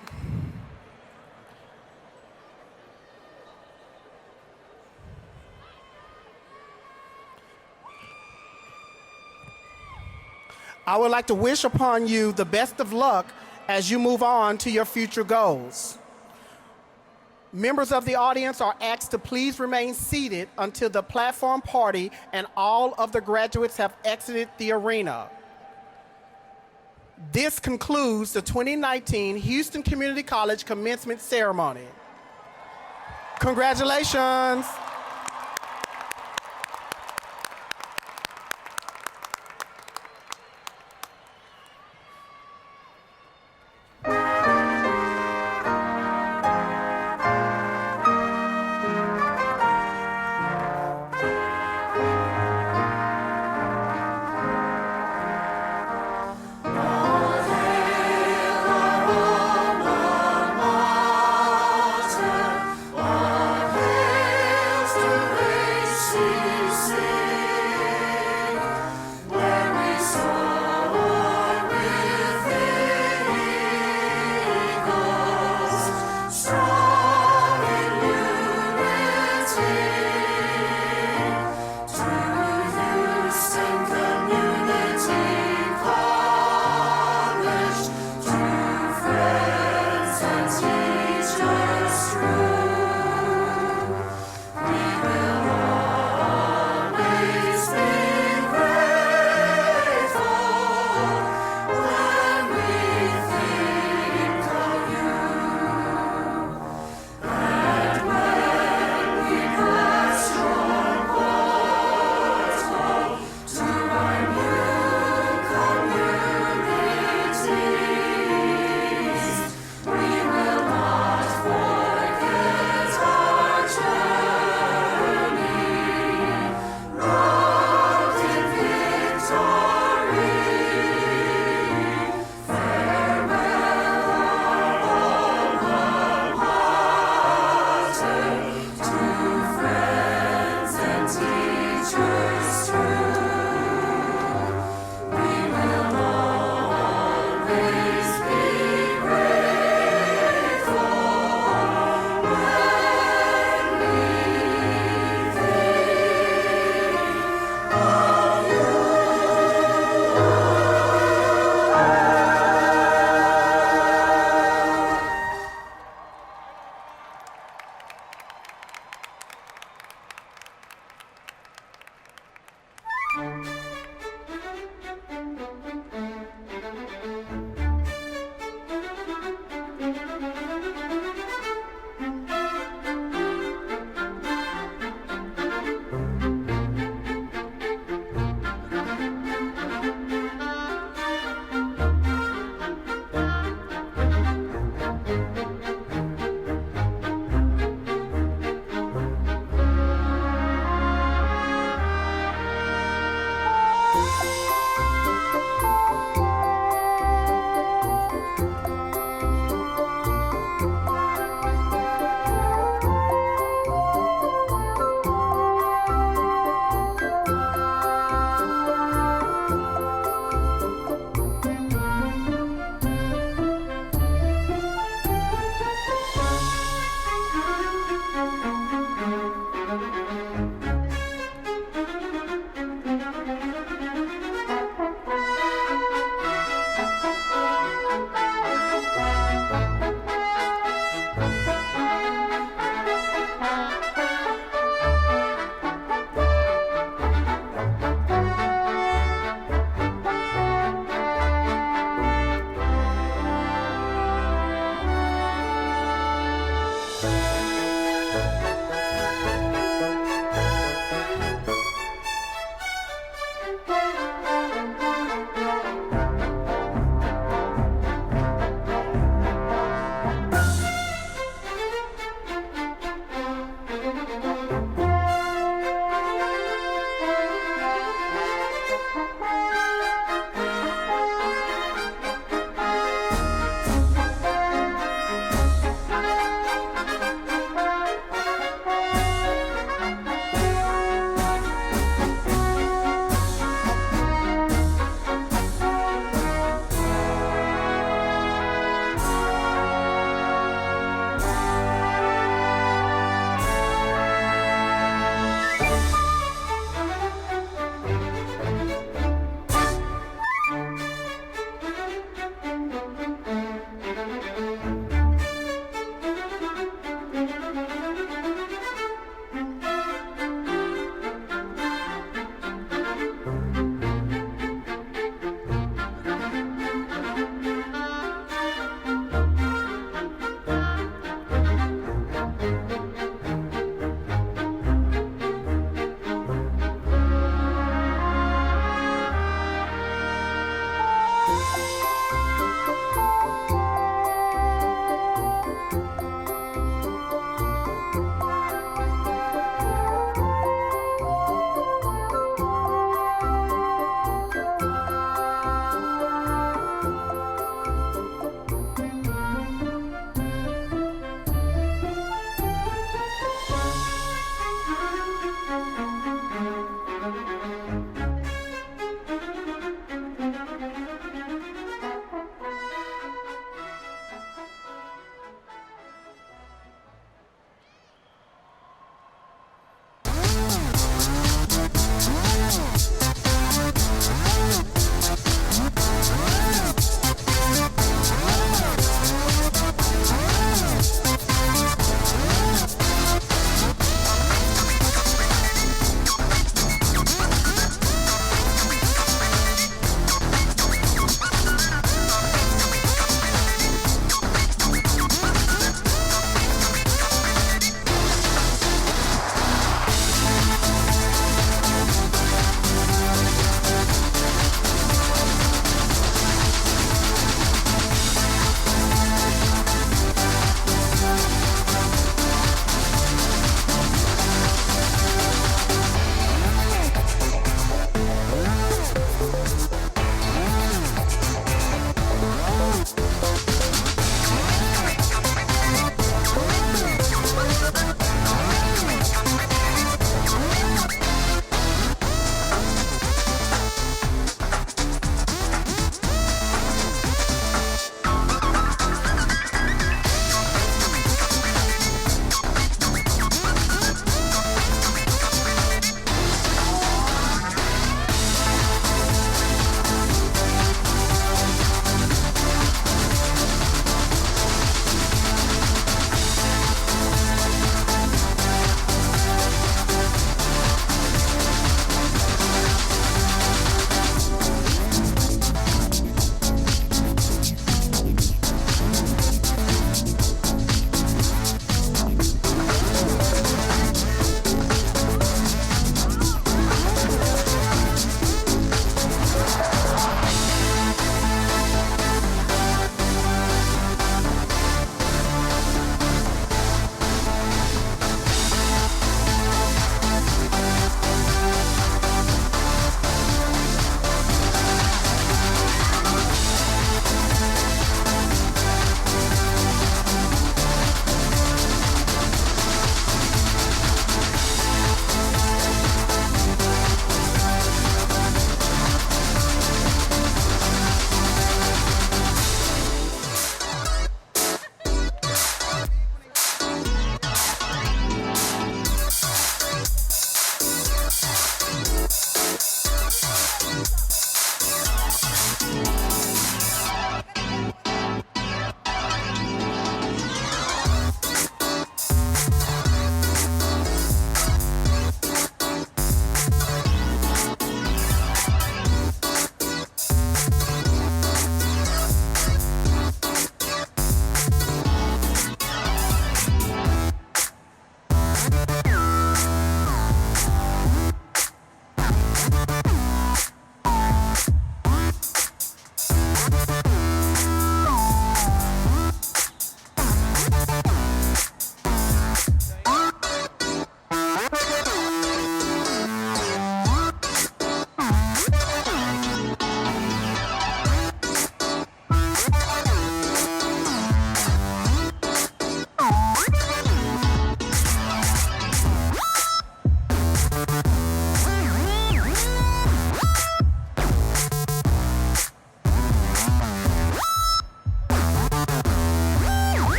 Speaker 1: I would like to wish upon you the best of luck as you move on to your future goals. Members of the audience are asked to please remain seated until the platform party and all of the graduates have exited the arena. This concludes the 2019 Houston Community College commencement ceremony. Congratulations.